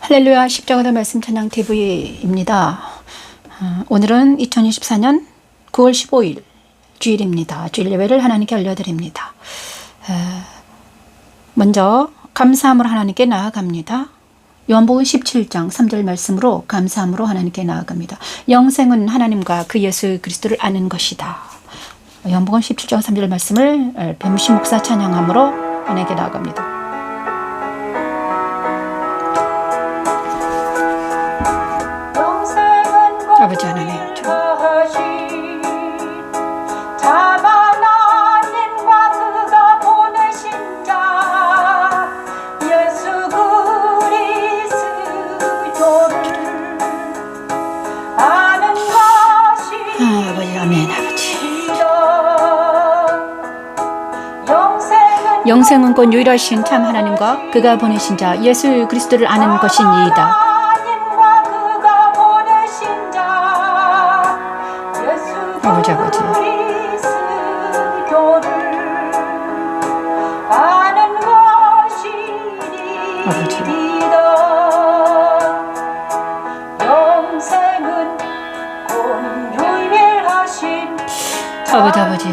할렐루야 십자가의 말씀 찬양 TV입니다. 오늘은 2024년 9월 15일 주일입니다. 주일 예배를 하나님께 올려드립니다. 먼저 감사함으로 하나님께 나아갑니다. 요한복음 17장 3절 말씀으로 감사함으로 하나님께 나아갑니다. 영생은 하나님과 그 예수 그리스도를 아는 것이다. 요한복음 17장 3절 말씀을 뱀시 목사 찬양함으로 하나님께 나아갑니다. 아버지 하나님, 하나님과 그가 보내신 자 예수 그리스도를 아는 것이 아버지, 아멘. 아버지, 영생은 곧 유일하신 참 하나님과 그가 보내신 자 예수 그리스도를 아는 것이니이다. 아버지, 아버지. 아버지. 아버지, 아버지.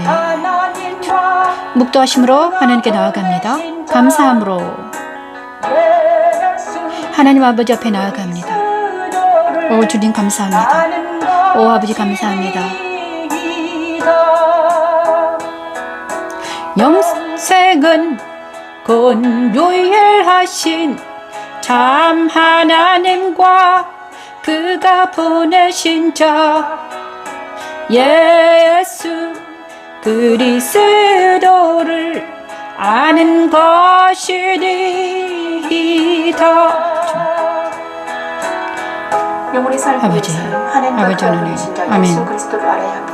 묵도하심으로 하나님께 나아갑니다. 감사함으로 하나님 아버지 앞에 나아갑니다. 오 주님 감사합니다. 오 아버지 감사합니다. 영생은 곧 유일하신 참 하나님과 그가 보내신 자 예수 그리스도를 아는 것이니이다. 영혼의 삶을 위해서 하나님과 그가 보내신 자 예수 그리스도를 알아야 합니다.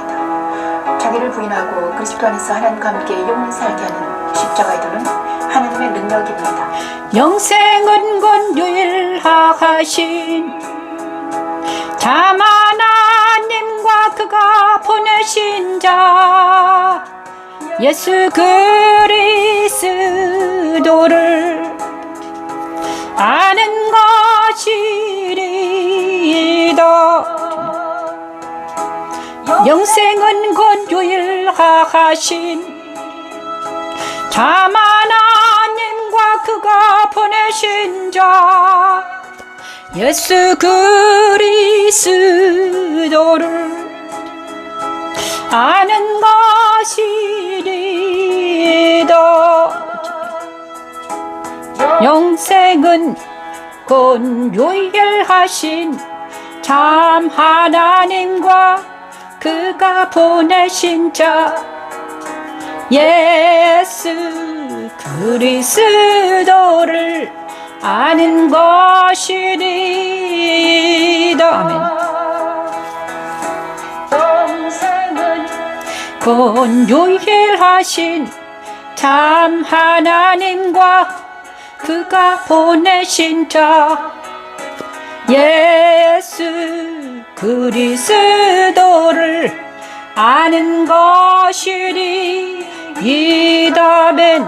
자기를 부인하고 그리스도 안에서 하나님과 함께 영원히 살게 하는 십자가의 도는 하나님의 능력입니다. 영생은 곧 유일하신 참 하나님과 그가 보내신 자 예수 그리스도를 아는 것이리이다. 영생은 곧 유일하신 참 하나님과 그가 보내신 자 예수 그리스도를 아는 것이리이다. 영생은 곧 유일하신 참 하나님과 그가 보내신 자 예수 그리스도를 아는 것이리이다. 아멘. 영생은 곧 유일하신 참 하나님과 그가 보내신 자 예수 그리스도를 아는 것이리이다. 아멘.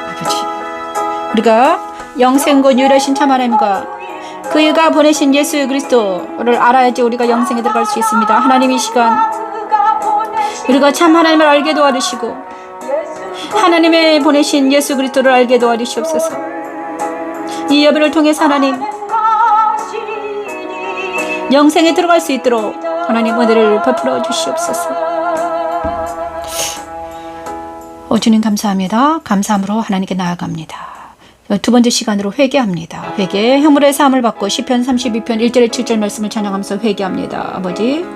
아버지, 우리가 영생곧 유일하신 참 하나님과 그가 보내신 예수 그리스도를 알아야지 우리가 영생에 들어갈 수 있습니다. 하나님 이 시간 우리가 참 하나님을 알게 도와주시고 하나님의 보내신 예수 그리스도를 알게 도와주시옵소서. 이 예배를 통해서 하나님 영생에 들어갈 수 있도록 하나님 은혜를 베풀어 주시옵소서. 주님 감사합니다. 감사함으로 하나님께 나아갑니다. 두 번째 시간으로 회개합니다. 회개, 허물의 사함을 받고 시편 32편 1절에 7절 말씀을 찬양하면서 회개합니다. 아버지,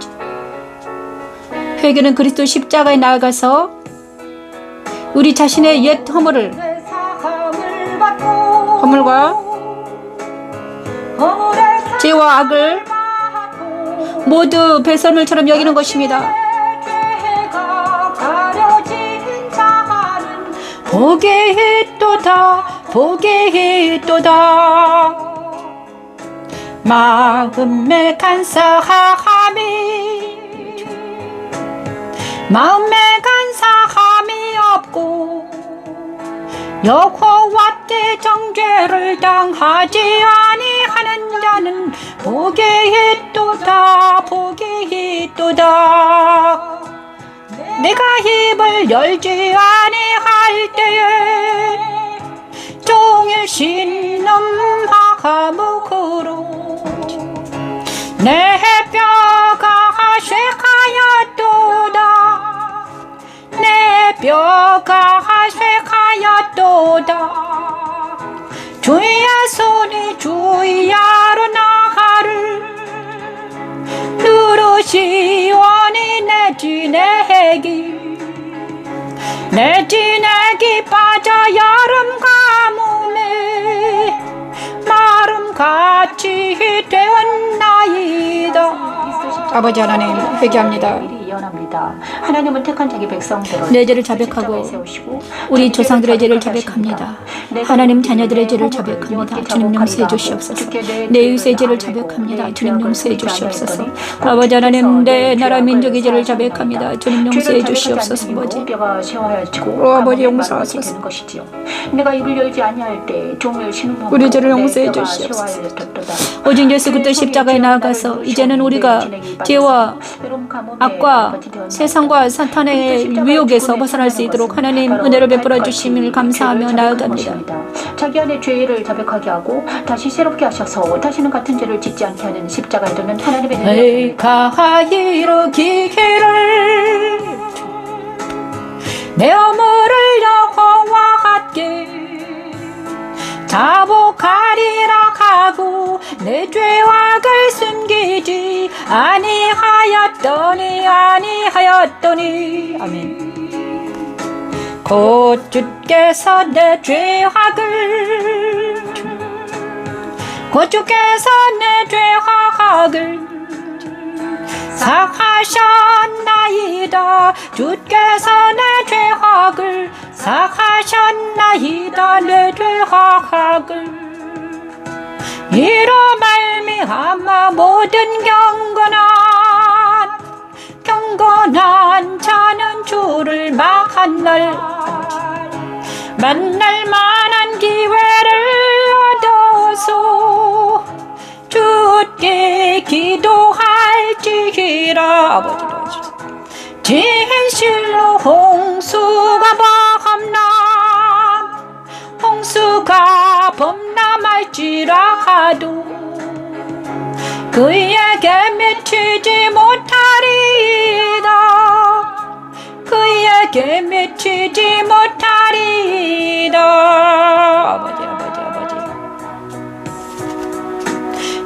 회개는 그리스도 십자가에 나아가서 우리 자신의 옛 허물과 죄와 악을 모두 배설물처럼 여기는 것입니다. 보게 있도다 보게 있도다 마음에 간사함이 마음에 간사함이 없고 여호와께 정죄 죄를 당하지 아니하는 자는 복이 있도다 복이 있도다. 내가 입을 열지 아니할 때에 종일 신음하무그로 내 뼈가 쇠하였도다 내 뼈가 쇠하였도다. 주의 손이 주야로 나를 누르시오니 내 진액이 빠져 여름 가뭄에 마름같이 되었나이다. 아버지 하나님 회개합니다. 하나님은 택한 자기 백성들을 내 죄를 자백하고 우리 조상들의 죄를 자백합니다. 하나님 자녀들의 죄를 자백합니다. 주님 용서해 주시옵소서. 내 이웃의 죄를 자백합니다. 주님 용서해 주시옵소서. 아버지 하나님 내 나라 민족의 죄를 자백합니다. 주님 용서해 주시옵소서. 아버지 용서하소서. 내가 입을 열지 아니할 때 종일 신음하고 우리 죄를 용서해 주시옵소서. 오직 예수 그리스도 십자가에 나아가서 이제는 우리가 죄와 악과 세상과 사탄의 유혹에서 벗어날 수 있도록 하나님 은혜를 베풀어 주심을 감사하며 나아갑니다. 자기 안에 죄를 자백하게 하고 다시 새롭게 하셔서 다시는 같은 죄를 짓지 않게 하는 십자가에 두는 하나님의 능력. 내가 이루기를 내 어물을 여호와 같게 자복하리라 하고 내 죄악을 숨기지 아니하였더니 아멘. 곧 주께서 내 죄악을 사하셨나이다. 주께서 내 죄악을 사하셨나이다. 내 죄악을 이로 말미암아 모든 경건한 자는 주를 만날 만한 기회를 얻어서 주께 기도할지라. 아버지 도와주세요. 진실로 홍수가 범람할지라도 그에게 미치지 못하리다. 아버지.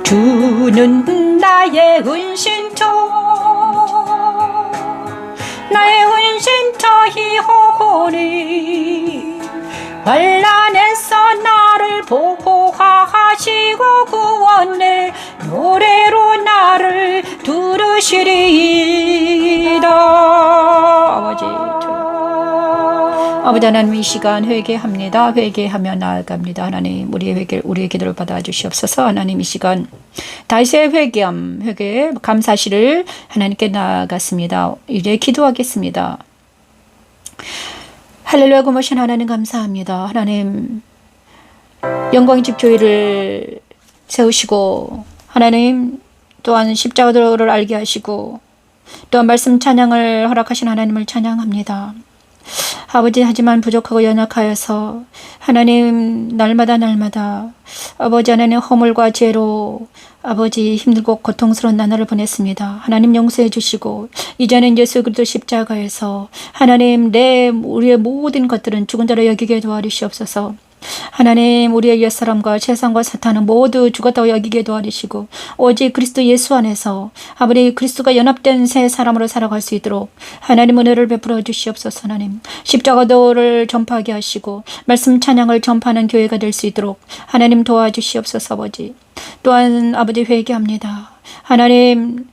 주는 나의 은신처 이호호니 환난에서 나를 보호하시고 구원의 노래로 나를 들으시리이다. 아버지 하나님 이 시간 회개합니다. 회개하며 나아갑니다. 하나님 우리의 기도를 받아주시옵소서. 하나님 이 시간 다윗의 회개 감사시를 하나님께 나아갔습니다. 이제 기도하겠습니다. 할렐루야 고모신 하나님 감사합니다. 하나님 영광의 집교회를 세우시고 하나님 또한 십자가를 알게 하시고 또한 말씀 찬양을 허락하신 하나님을 찬양합니다. 아버지 하지만 부족하고 연약하여서 하나님 날마다 아버지 하나님 허물과 죄로 아버지 힘들고 고통스러운 나날을 보냈습니다. 하나님 용서해 주시고 이제는 예수 그리스도 십자가에서 하나님 우리의 모든 것들은 죽은 자로 여기게 도와주시옵소서. 하나님 우리의 옛사람과 세상과 사탄은 모두 죽었다고 여기게 도와주시고 오직 그리스도 예수 안에서 아버지 그리스도가 연합된 새 사람으로 살아갈 수 있도록 하나님 은혜를 베풀어 주시옵소서. 하나님 십자가도를 전파하게 하시고 말씀 찬양을 전파하는 교회가 될 수 있도록 하나님 도와주시옵소서. 아버지 또한 아버지 회개합니다. 하나님,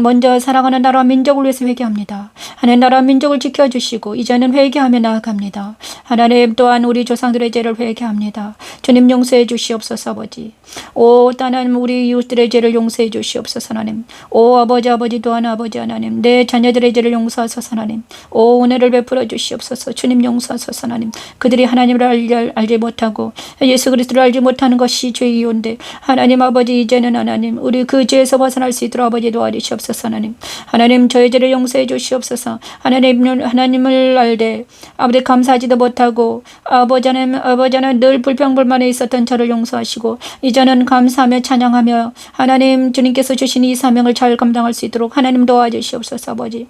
먼저 사랑하는 나라와 민족을 위해서 회개합니다. 하나님, 나라와 민족을 지켜주시고 이제는 회개하며 나아갑니다. 하나님, 또한 우리 조상들의 죄를 회개합니다. 주님, 용서해 주시옵소서. 아버지, 오 하나님, 우리 이웃들의 죄를 용서해 주시옵소서. 하나님, 오 아버지 또한 아버지 하나님, 내 자녀들의 죄를 용서하소서. 하나님, 오 은혜를 베풀어 주시옵소서. 주님, 용서하소서. 하나님, 그들이 하나님을 알지 못하고 예수 그리스도를 알지 못하는 것이 죄이온데 하나님 아버지, 이제는 하나님 우리 그 죄에서 벗어날 수 있도록 아버지 도와주시옵소서. 하나님, 하나님 저의 죄를 용서해 주시옵소서. 하나님을 알되 아버지 감사하지도 못하고 아버지 하나님 늘 불평불만에 있었던 저를 용서하시고 이제는 감사하며 찬양하며 하나님 주님께서 주신 이 사명을 잘 감당할 수 있도록 하나님 도와주시옵소서. 아버지,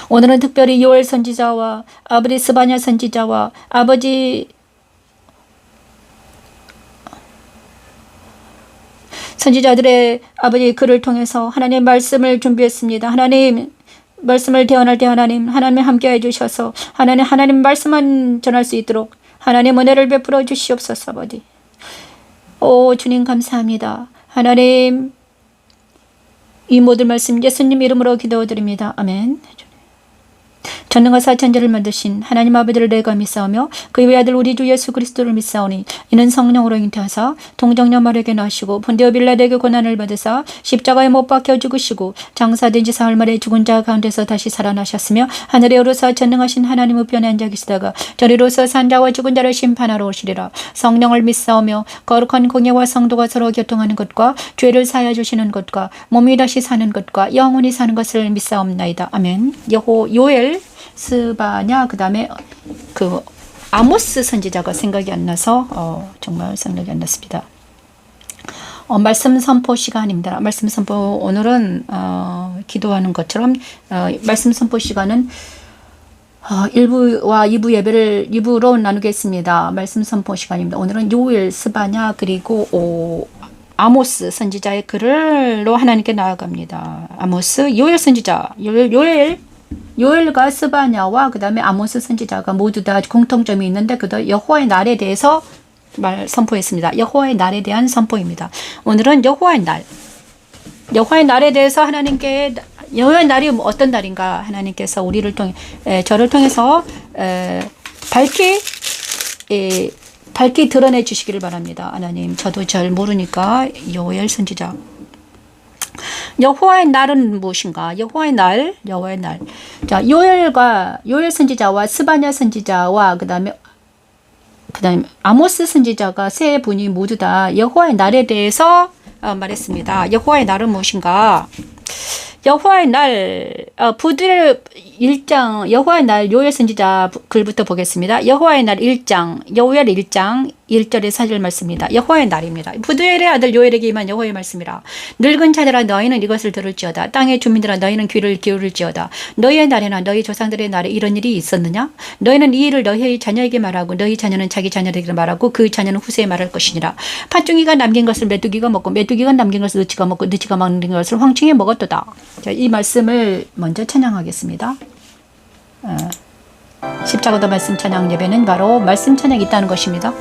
오늘은 특별히 요엘 선지자와 아버지 스바냐 선지자와 아버지 선지자들의 아버지 글을 통해서 하나님 말씀을 준비했습니다. 하나님 말씀을 대언할 때 하나님이 함께 해주셔서 하나님 말씀만 전할 수 있도록 하나님 은혜를 베풀어 주시옵소서. 아버지, 오 주님 감사합니다. 하나님 이 모든 말씀 예수님 이름으로 기도드립니다. 아멘. 전능하사 천지를 만드신 하나님 아버지를 내가 믿사오며 그의 아들 우리 주 예수 그리스도를 믿사오니 이는 성령으로 잉태하사 동정녀 마리아에게 나시고 본디오 빌라도에게 고난을 받으사 십자가에 못 박혀 죽으시고 장사된 지 사흘 만에 죽은 자 가운데서 다시 살아나셨으며 하늘에 오르사 전능하신 하나님 우편에 앉아 계시다가 저리로서 산 자와 죽은 자를 심판하러 오시리라. 성령을 믿사오며 거룩한 공예와 성도가 서로 교통하는 것과 죄를 사하여 주시는 것과 몸이 다시 사는 것과 영원히 사는 것을 믿사옵나이다. 아멘. 요엘 스바냐 그 다음에 그 아모스 선지자가 생각이 안 나서 정말 생각이 안 났습니다. 말씀 선포 시간입니다. 말씀 선포 오늘은 기도하는 것처럼 말씀 선포 시간은 1부와 2부 예배를 2부로 나누겠습니다. 말씀 선포 시간입니다. 오늘은 요엘 스바냐 그리고 아모스 선지자의 글로 하나님께 나아갑니다. 아모스, 요엘 선지자, 요엘과 스바냐와 그 다음에 아모스 선지자가 모두 다 공통점이 있는데 그도 여호와의 날에 대해서 선포했습니다. 여호와의 날에 대한 선포입니다. 오늘은 여호와의 날에 대해서 하나님께 여호와의 날이 어떤 날인가 하나님께서 우리를 통해 저를 통해서 밝히 드러내 주시기를 바랍니다. 하나님, 저도 잘 모르니까 요엘 선지자. 여호와의 날은 무엇인가? 여호와의 날. 자, 요엘 선지자와 스바냐 선지자와 그다음에 아모스 선지자가 세 분이 모두 다 여호와의 날에 대해서 말했습니다. 여호와의 날은 무엇인가? 여호와의 날 부들 1장 여호와의 날 요엘 선지자 글부터 보겠습니다. 여호와의 날 1장 요엘 1장 1절의 4절 말씀입니다. 여호와의 날입니다. 부두엘의 아들 요엘에게 임한 여호와의 말씀이라. 늙은 자들아 너희는 이것을 들을지어다. 땅의 주민들아 너희는 귀를 기울일지어다. 너희의 날에나 너희 조상들의 날에 이런 일이 있었느냐? 너희는 이 일을 너희의 자녀에게 말하고 너희 자녀는 자기 자녀에게 말하고 그 자녀는 후세에 말할 것이니라. 팥중이가 남긴 것을 메뚜기가 먹고 메뚜기가 남긴 것을 느치가 먹고 느치가 남긴 것을 황충이 먹었도다. 자, 이 말씀을 먼저 찬양하겠습니다. 십자가도 말씀 찬양 예배는 바로 말씀 찬양이 있다는 것입니다.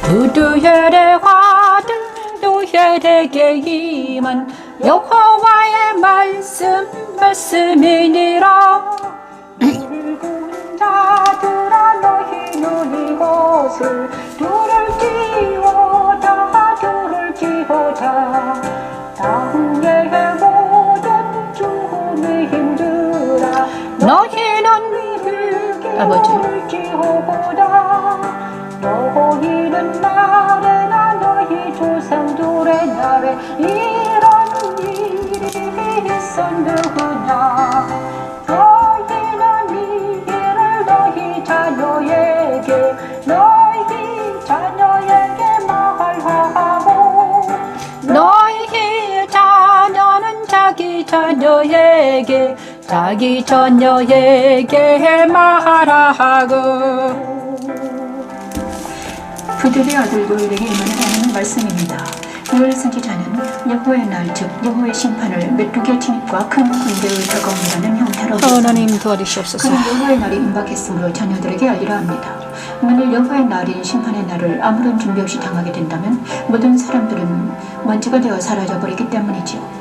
부두엘의 아들 요엘에게 임한 여호와의 말씀이니라. 늙은 자들아 너희는 이것을 들을지어다. 땅의 모든 죽음이 힘들어 너희는 들을지어다. 너희는 날에나 너희 조상들의 날에 이런 일이 있었느냐. 너희는 이 일을 너희 자녀에게 말하고 너희 자녀는 자기 자녀에게 말하고. 부두엘의 아들 요엘에게 임하는 말씀입니다. 요엘 선지자는 여호와의 날, 즉 여호와의 심판을 메뚜기의 침입과 큰 군대의 다가옴이라는 형태로 하나님 도와주시옵소서. 그는 여호와의 날이 임박했으므로 자녀들에게 알리라 합니다. 만일 여호와의 날인 심판의 날을 아무런 준비 없이 당하게 된다면 모든 사람들은 먼지가 되어 사라져버리기 때문이지요.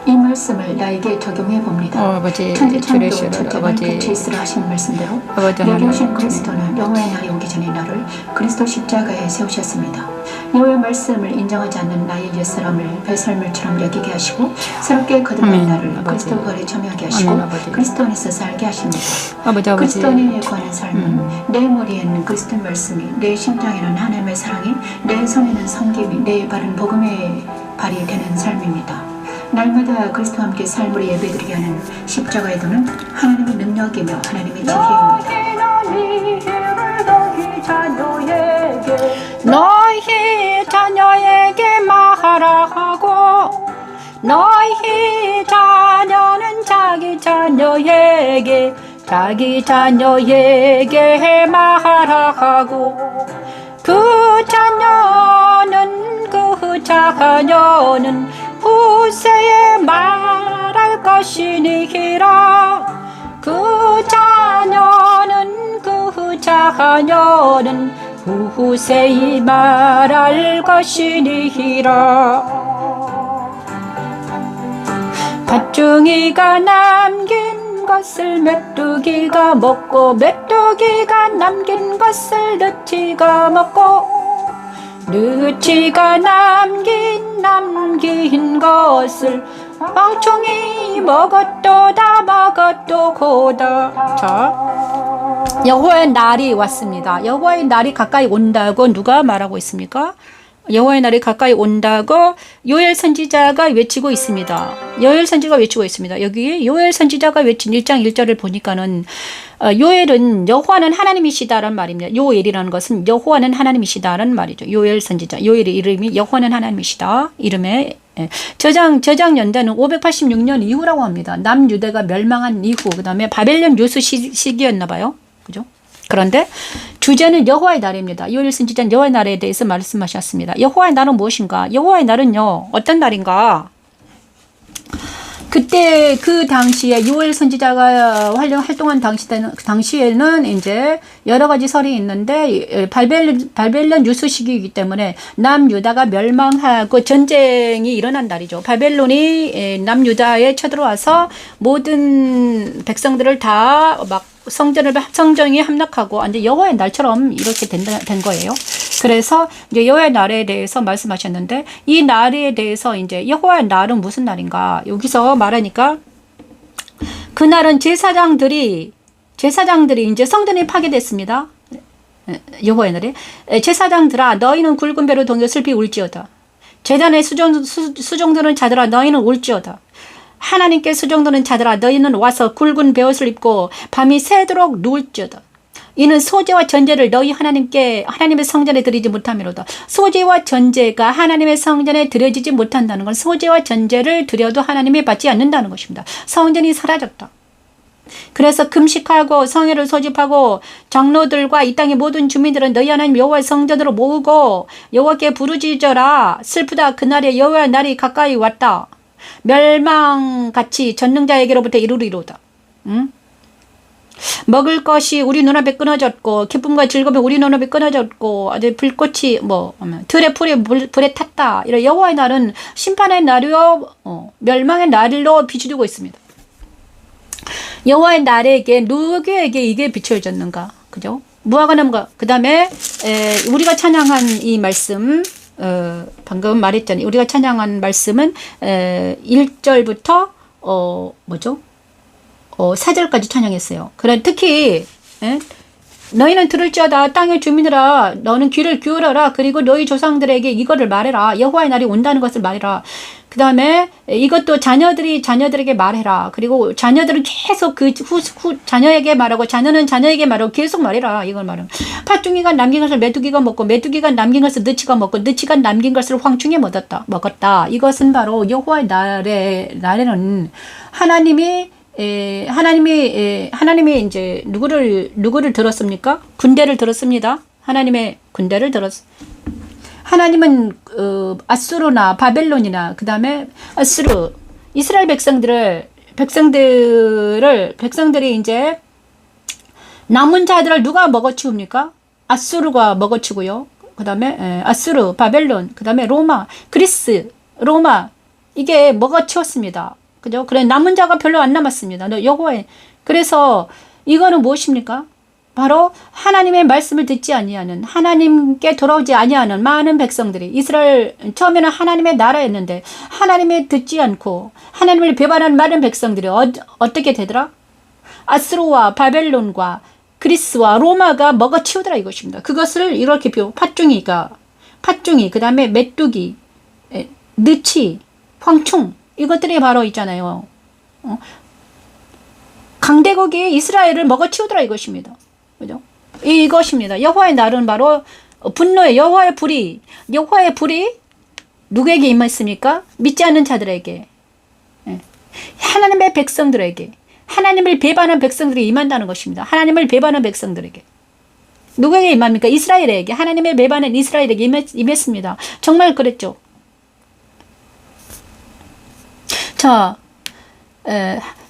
이 말씀을 나에게 적용해 봅니다. 아버지 천지창조 주례시를 첫째만 아버지 끝이 있으라 하신 말씀대로 아버지 내게 오신 하나님 그리스도는 여호와의 날이 오기 전에 나를 그리스도 십자가에 세우셨습니다. 여호와의 말씀을 인정하지 않는 나의 옛사람을 배설물처럼 여기게 하시고 새롭게 거듭난 아멘, 나를 아버지. 그리스도 거래 점유하게 하시고 아멘, 아버지. 그리스도 안에서 살게 하십니다. 아버지 그리스도 안에 거하는 삶은 내 머리에는 그리스도의 말씀이, 내 심장에는 하나님의 사랑이, 내 손에는 섬김이, 내 발은 복음의 발이 되는 삶입니다. 날마다 그리스도와 함께 삶으로 예배드리게 하는 십자가의 도는 하나님의 능력이며 하나님의 지혜입니다. 너희 자녀에게 말하라 하고 너희 자녀는 자기 자녀에게 말하라 하고 그 자녀는 후세에 말할 것이니라. 그 자녀는 후세에 말할 것이니라. 밭중이가 남긴 것을 메뚜기가 먹고 메뚜기가 남긴 것을 느치가 먹고 느치가 남긴 것을 황충이 먹었도다. 자, 여호와의 날이 왔습니다. 여호와의 날이 가까이 온다고 누가 말하고 있습니까? 여호와의 날이 가까이 온다고 요엘 선지자가 외치고 있습니다. 요엘 선지자가 외치고 있습니다. 여기 요엘 선지자가 외친 1장 1절을 보니까는 요엘은 여호와는 하나님이시다라는 말입니다. 요엘이라는 것은 여호와는 하나님이시다라는 말이죠. 요엘 선지자. 요엘의 이름이 여호와는 하나님이시다. 이름에 저장 연대는 586년 이후라고 합니다. 남유대가 멸망한 이후, 그 다음에 바벨론 요수 시기였나 봐요. 그죠? 그런데 주제는 여호와의 날입니다. 요엘 선지자는 여호와의 날에 대해서 말씀하셨습니다. 여호와의 날은 무엇인가? 여호와의 날은요, 어떤 날인가? 그때 그 당시에 요엘 선지자가 활동한 당시에는 이제 여러 가지 설이 있는데 바벨론 유수 시기이기 때문에 남유다가 멸망하고 전쟁이 일어난 날이죠. 바벨론이 남유다에 쳐들어와서 모든 백성들을 다 막 성전이 함락하고 완전 여호와의 날처럼 이렇게 된 거예요. 그래서 이제 여호와의 날에 대해서 말씀하셨는데 이 날에 대해서 이제 여호와의 날은 무슨 날인가? 여기서 말하니까 그날은 제사장들이 이제 성전이 파괴됐습니다. 여호와의 날에 제사장들아 너희는 굵은 배로 동여 슬피 울지어다. 제단에 수종드는 자들아 너희는 울지어다. 하나님께 수종드는 자들아 너희는 와서 굵은 베옷을 입고 밤이 새도록 누울지어다. 이는 소재와 전제를 너희 하나님의 성전에 드리지 못함이로다. 소재와 전제가 하나님의 성전에 드려지지 못한다는 건 소재와 전제를 드려도 하나님이 받지 않는다는 것입니다. 성전이 사라졌다. 그래서 금식하고 성회를 소집하고 장로들과 이 땅의 모든 주민들은 너희 하나님 여호와의 성전으로 모으고 여호와께 부르짖어라. 슬프다. 그날에 여호와의 날이 가까이 왔다. 멸망같이 전능자에게로부터 이루리로다. 응? 먹을 것이 우리 눈앞에 끊어졌고 기쁨과 즐거움이 우리 눈앞에 끊어졌고 아주 불꽃이 들의 풀이 불에 탔다. 이런 여호와의 날은 심판의 날이요 멸망의 날로 비추되고 있습니다. 여호와의 날에게 누구에게 이게 비춰졌는가? 그죠? 무화과 나무가 그 다음에 우리가 찬양한 이 말씀 방금 말했잖아요. 우리가 찬양한 말씀은 1절부터 4절까지 찬양했어요. 그래 특히 너희는 들을지어다 땅의 주민들아 너는 귀를 기울여라. 그리고 너희 조상들에게 이거를 말해라. 여호와의 날이 온다는 것을 말해라. 그 다음에 이것도 자녀들에게 말해라. 그리고 자녀들은 계속 그 자녀에게 말하고 자녀는 자녀에게 말하고 계속 말해라. 이걸 말하면 팥중이가 남긴 것을 메뚜기가 먹고 메뚜기가 남긴 것을 느치가 먹고 느치가 남긴 것을 황충이 먹었다. 이것은 바로 여호와의 날에는 하나님이 이제 누구를 들었습니까? 군대를 들었습니다. 하나님의 군대를 하나님은 아수르나 바벨론이나 그 다음에 아수르 이스라엘 백성들이 이제 남은 자들을 누가 먹어치웁니까? 아수르가 먹어치고요. 그 다음에 아수르, 바벨론, 그 다음에 로마, 그리스, 로마 이게 먹어치웠습니다. 그죠? 그래 남은 자가 별로 안 남았습니다. 여호와의 그래서 이거는 무엇입니까? 바로 하나님의 말씀을 듣지 아니하는 하나님께 돌아오지 아니하는 많은 백성들이 이스라엘 처음에는 하나님의 나라였는데 하나님의 듣지 않고 하나님을 배반한 많은 백성들이 어떻게 되더라? 아스루와 바벨론과 그리스와 로마가 먹어치우더라 이것입니다. 그것을 이렇게 팥종이 그 다음에 메뚜기, 느치, 황충 이것들이 바로 있잖아요. 강대국이 이스라엘을 먹어치우더라 이것입니다. 그죠? 이것입니다. 여호와의 날은 바로 분노의 여호와의 불이 누구에게 임했습니까? 믿지 않는 자들에게, 하나님의 백성들에게, 하나님을 배반한 백성들이 임한다는 것입니다. 하나님을 배반한 백성들에게. 누구에게 임합니까? 이스라엘에게, 하나님의 배반한 이스라엘에게 임했습니다. 정말 그랬죠. 자,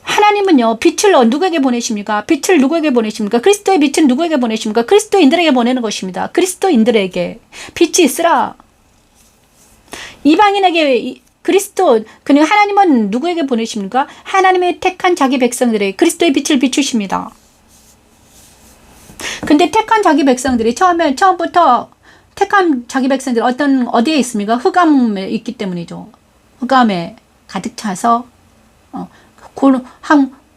하나님은요, 빛을 누구에게 보내십니까? 빛을 누구에게 보내십니까? 그리스도의 빛은 누구에게 보내십니까? 그리스도인들에게 보내는 것입니다. 그리스도인들에게 빛이 있으라. 이방인에게 그냥 하나님은 누구에게 보내십니까? 하나님의 택한 자기 백성들에게 그리스도의 빛을 비추십니다. 근데 택한 자기 백성들이 처음부터 택한 자기 백성들이 어디에 있습니까? 흑암에 있기 때문이죠. 흑암에 가득 차서,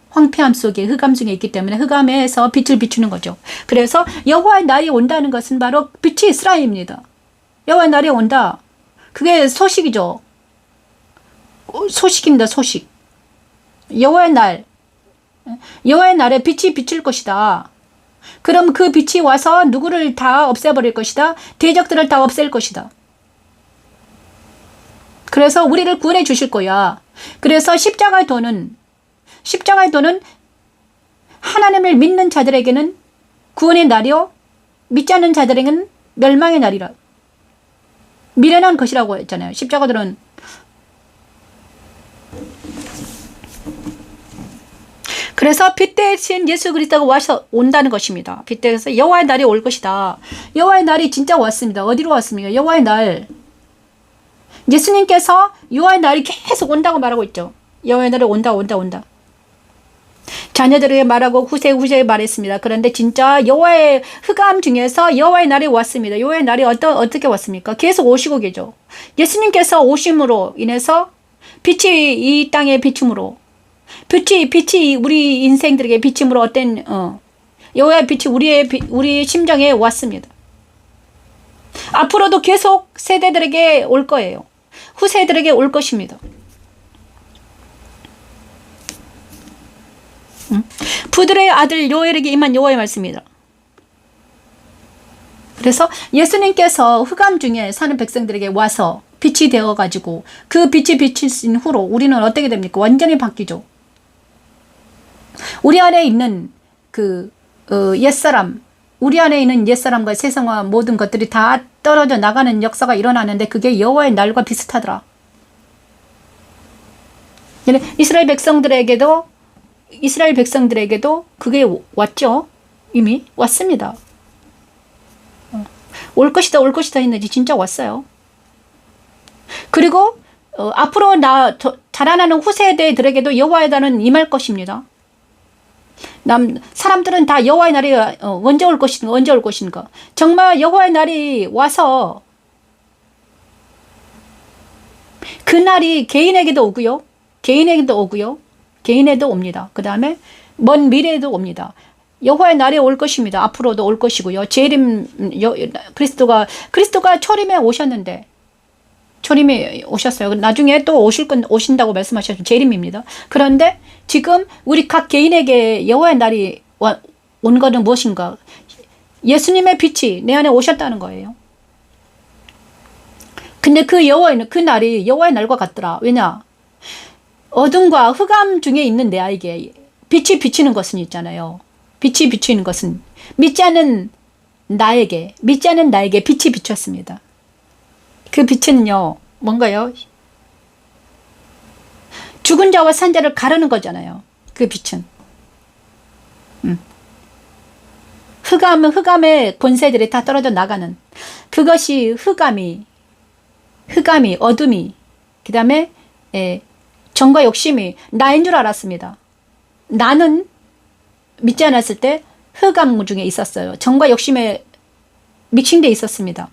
황폐함 속에 흑암 중에 있기 때문에 흑암에서 빛을 비추는 거죠. 그래서 여호와의 날이 온다는 것은 바로 빛이 이스라엘입니다. 여호와의 날이 온다. 그게 소식이죠. 소식입니다. 소식. 여호와의 날에 빛이 비칠 것이다. 그럼 그 빛이 와서 누구를 다 없애버릴 것이다. 대적들을 다 없앨 것이다. 그래서 우리를 구원해 주실 거야. 그래서 십자가의 도는 하나님을 믿는 자들에게는 구원의 날이요, 믿지 않는 자들에게는 멸망의 날이라. 미련한 것이라고 했잖아요. 십자가들은. 그래서 빛 대신 예수 그리스도가 와서 온다는 것입니다. 빛 대신 여호와의 날이 올 것이다. 여호와의 날이 진짜 왔습니다. 어디로 왔습니까? 여호와의 날. 예수님께서 여호와의 날이 계속 온다고 말하고 있죠. 여호와의 날이 온다. 자녀들에게 말하고 후세에 말했습니다. 그런데 진짜 여호와의 흑암 중에서 여호와의 날이 왔습니다. 여호와의 날이 어떻게 왔습니까? 계속 오시고 계죠. 예수님께서 오심으로 인해서 빛이 이 땅에 비춤으로 빛이 우리 인생들에게 비춤으로 여호와의 빛이 우리의 심정에 왔습니다. 앞으로도 계속 세대들에게 올 거예요. 후세들에게 올 것입니다. 부들의 아들 요엘에게 임한 여호와의 말씀입니다. 그래서 예수님께서 흑암 중에 사는 백성들에게 와서 빛이 되어가지고 그 빛이 비친 후로 우리는 어떻게 됩니까? 완전히 바뀌죠. 우리 안에 있는 옛사람, 우리 안에 있는 옛사람과 세상과 모든 것들이 다 떨어져 나가는 역사가 일어나는데 그게 여호와의 날과 비슷하더라. 이스라엘 백성들에게도 그게 왔죠. 이미 왔습니다. 올 것이다 했는지 진짜 왔어요. 그리고 앞으로 자라나는 후세대들에게도 여호와의 날은 임할 것입니다. 사람들은 다 여호와의 날이 언제 올 것인가. 정말 여호와의 날이 와서 그 날이 개인에게도 오고요. 개인에도 옵니다. 그 다음에 먼 미래에도 옵니다. 여호와의 날이 올 것입니다. 앞으로도 올 것이고요. 그리스도가 초림에 오셨는데 초림에 오셨어요. 나중에 또 오신다고 말씀하셨죠. 재림입니다. 그런데 지금 우리 각 개인에게 여호와의 날이 온 것은 무엇인가? 예수님의 빛이 내 안에 오셨다는 거예요. 근데 그 날이 여호와의 날과 같더라. 왜냐? 어둠과 흑암 중에 있는 내에게 빛이 비치는 것은 있잖아요. 빛이 비치는 것은 믿지 않는 나에게 빛이 비쳤습니다. 그 빛은요, 뭔가요? 죽은 자와 산 자를 가르는 거잖아요. 그 빛은. 흑암의 권세들이 다 떨어져 나가는 그것이 흑암이 어둠이 그 다음에 정과 욕심이 나인 줄 알았습니다. 나는 믿지 않았을 때 흑암 중에 있었어요. 정과 욕심에 믹싱돼 있었습니다.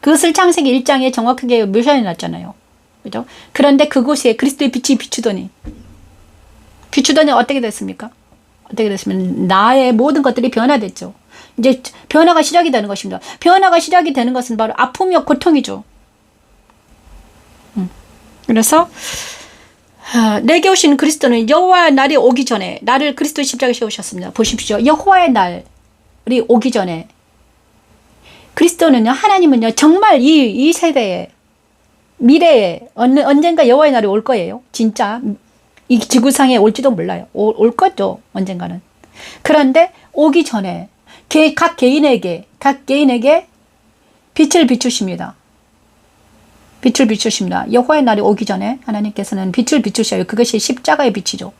그것을 창세기 1장에 정확하게 묘사해 놨잖아요. 그죠? 그런데 그곳에 그리스도의 빛이 비추더니 어떻게 됐습니까? 어떻게 됐으면 나의 모든 것들이 변화됐죠. 이제 변화가 시작이 되는 것입니다. 변화가 시작이 되는 것은 바로 아픔이요 고통이죠. 그래서 내게 오신 그리스도는 여호와의 날이 오기 전에 나를 그리스도의 십자가에 세우셨습니다. 보십시오. 여호와의 날이 오기 전에 그리스도는요, 하나님은요, 정말 이 세대에 미래에 언젠가 여호와의 날이 올 거예요. 진짜 이 지구상에 올지도 몰라요. 올 거죠, 언젠가는. 그런데 오기 전에 각 개인에게 빛을 비추십니다. 빛을 비추십니다. 여호와의 날이 오기 전에 하나님께서는 빛을 비추셔요. 그것이 십자가의 빛이죠.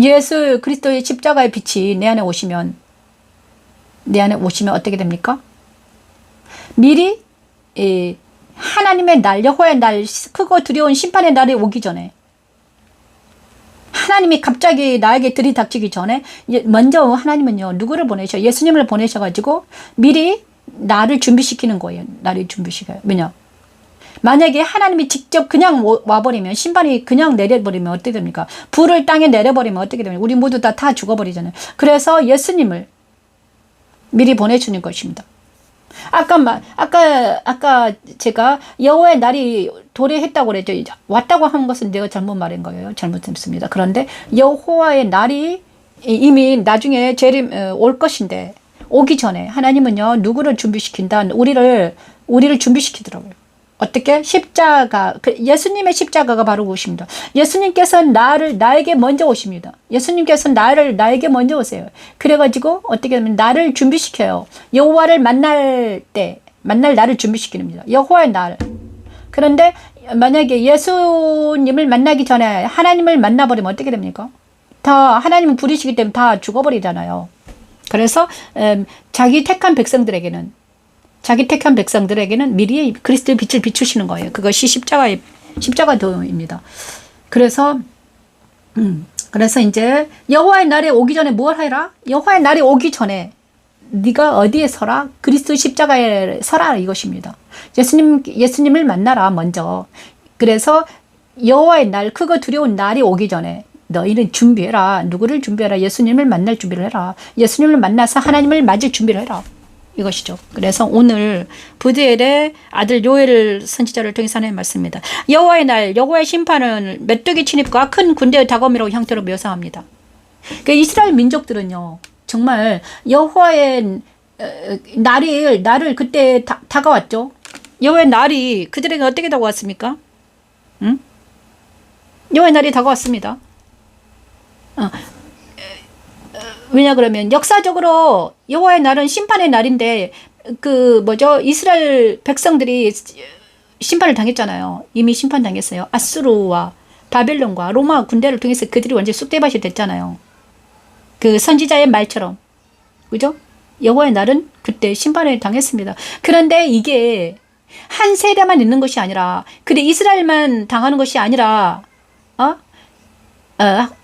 예수 그리스도의 십자가의 빛이 내 안에 오시면 어떻게 됩니까? 미리 하나님의 날, 여호와의 날, 크고 두려운 심판의 날이 오기 전에 하나님이 갑자기 나에게 들이닥치기 전에 먼저 하나님은요, 누구를 보내셔? 예수님을 보내셔가지고 미리 나를 준비시키는 거예요. 나를 준비시켜요. 왜냐? 만약에 하나님이 직접 그냥 와버리면, 심판이 그냥 내려버리면 어떻게 됩니까? 불을 땅에 내려버리면 어떻게 됩니까? 우리 모두 다 죽어버리잖아요. 그래서 예수님을 미리 보내주는 것입니다. 아까 제가 여호와의 날이 도래했다고 그랬죠. 왔다고 한 것은 내가 잘못 말한 거예요. 잘못했습니다. 그런데 여호와의 날이 이미 나중에 올 것인데, 오기 전에 하나님은요, 누구를 준비시킨다? 우리를 준비시키더라고요. 어떻게? 십자가, 예수님의 십자가가 바로 오십니다. 예수님께서는 나에게 먼저 오십니다. 예수님께서는 나에게 먼저 오세요. 그래가지고 어떻게 하면 나를 준비시켜요. 여호와를 만날 나를 준비시키는 겁니다. 여호와의 날. 그런데 만약에 예수님을 만나기 전에 하나님을 만나버리면 어떻게 됩니까? 하나님은 불이시기 때문에 다 죽어버리잖아요. 그래서 자기 택한 백성들에게는 미리 그리스도의 빛을 비추시는 거예요. 그것이 십자가도입니다. 그래서 이제 여호와의 날에 오기 전에 뭘 해라? 여호와의 날이 오기 전에 네가 어디에 서라? 그리스도 십자가에 서라, 이것입니다. 예수님을 만나라 먼저. 그래서 여호와의 날, 크고 두려운 날이 오기 전에 너희는 준비해라. 누구를 준비해라? 예수님을 만날 준비를 해라. 예수님을 만나서 하나님을 맞을 준비를 해라. 이것이죠. 그래서 오늘 부드엘의 아들 요엘 선지자를 통해서 하나님 말씀입니다. 여호와의 날, 여호와의 심판은 메뚜기 침입과 큰 군대의 다검이라고 형태로 묘사합니다. 그러니까 이스라엘 민족들은요, 정말 여호와의 날을 그때 다가왔죠. 여호와의 날이 그들에게 어떻게 다가왔습니까? 응? 여호와의 날이 다가왔습니다. 왜냐 그러면 역사적으로 여호와의 날은 심판의 날인데 이스라엘 백성들이 심판을 당했잖아요. 이미 심판당했어요. 아수르와 바벨론과 로마 군대를 통해서 그들이 완전히 쑥대밭이 됐잖아요. 그 선지자의 말처럼. 그죠? 여호와의 날은 그때 심판을 당했습니다. 그런데 이게 한 세대만 있는 것이 아니라, 근데 이스라엘만 당하는 것이 아니라,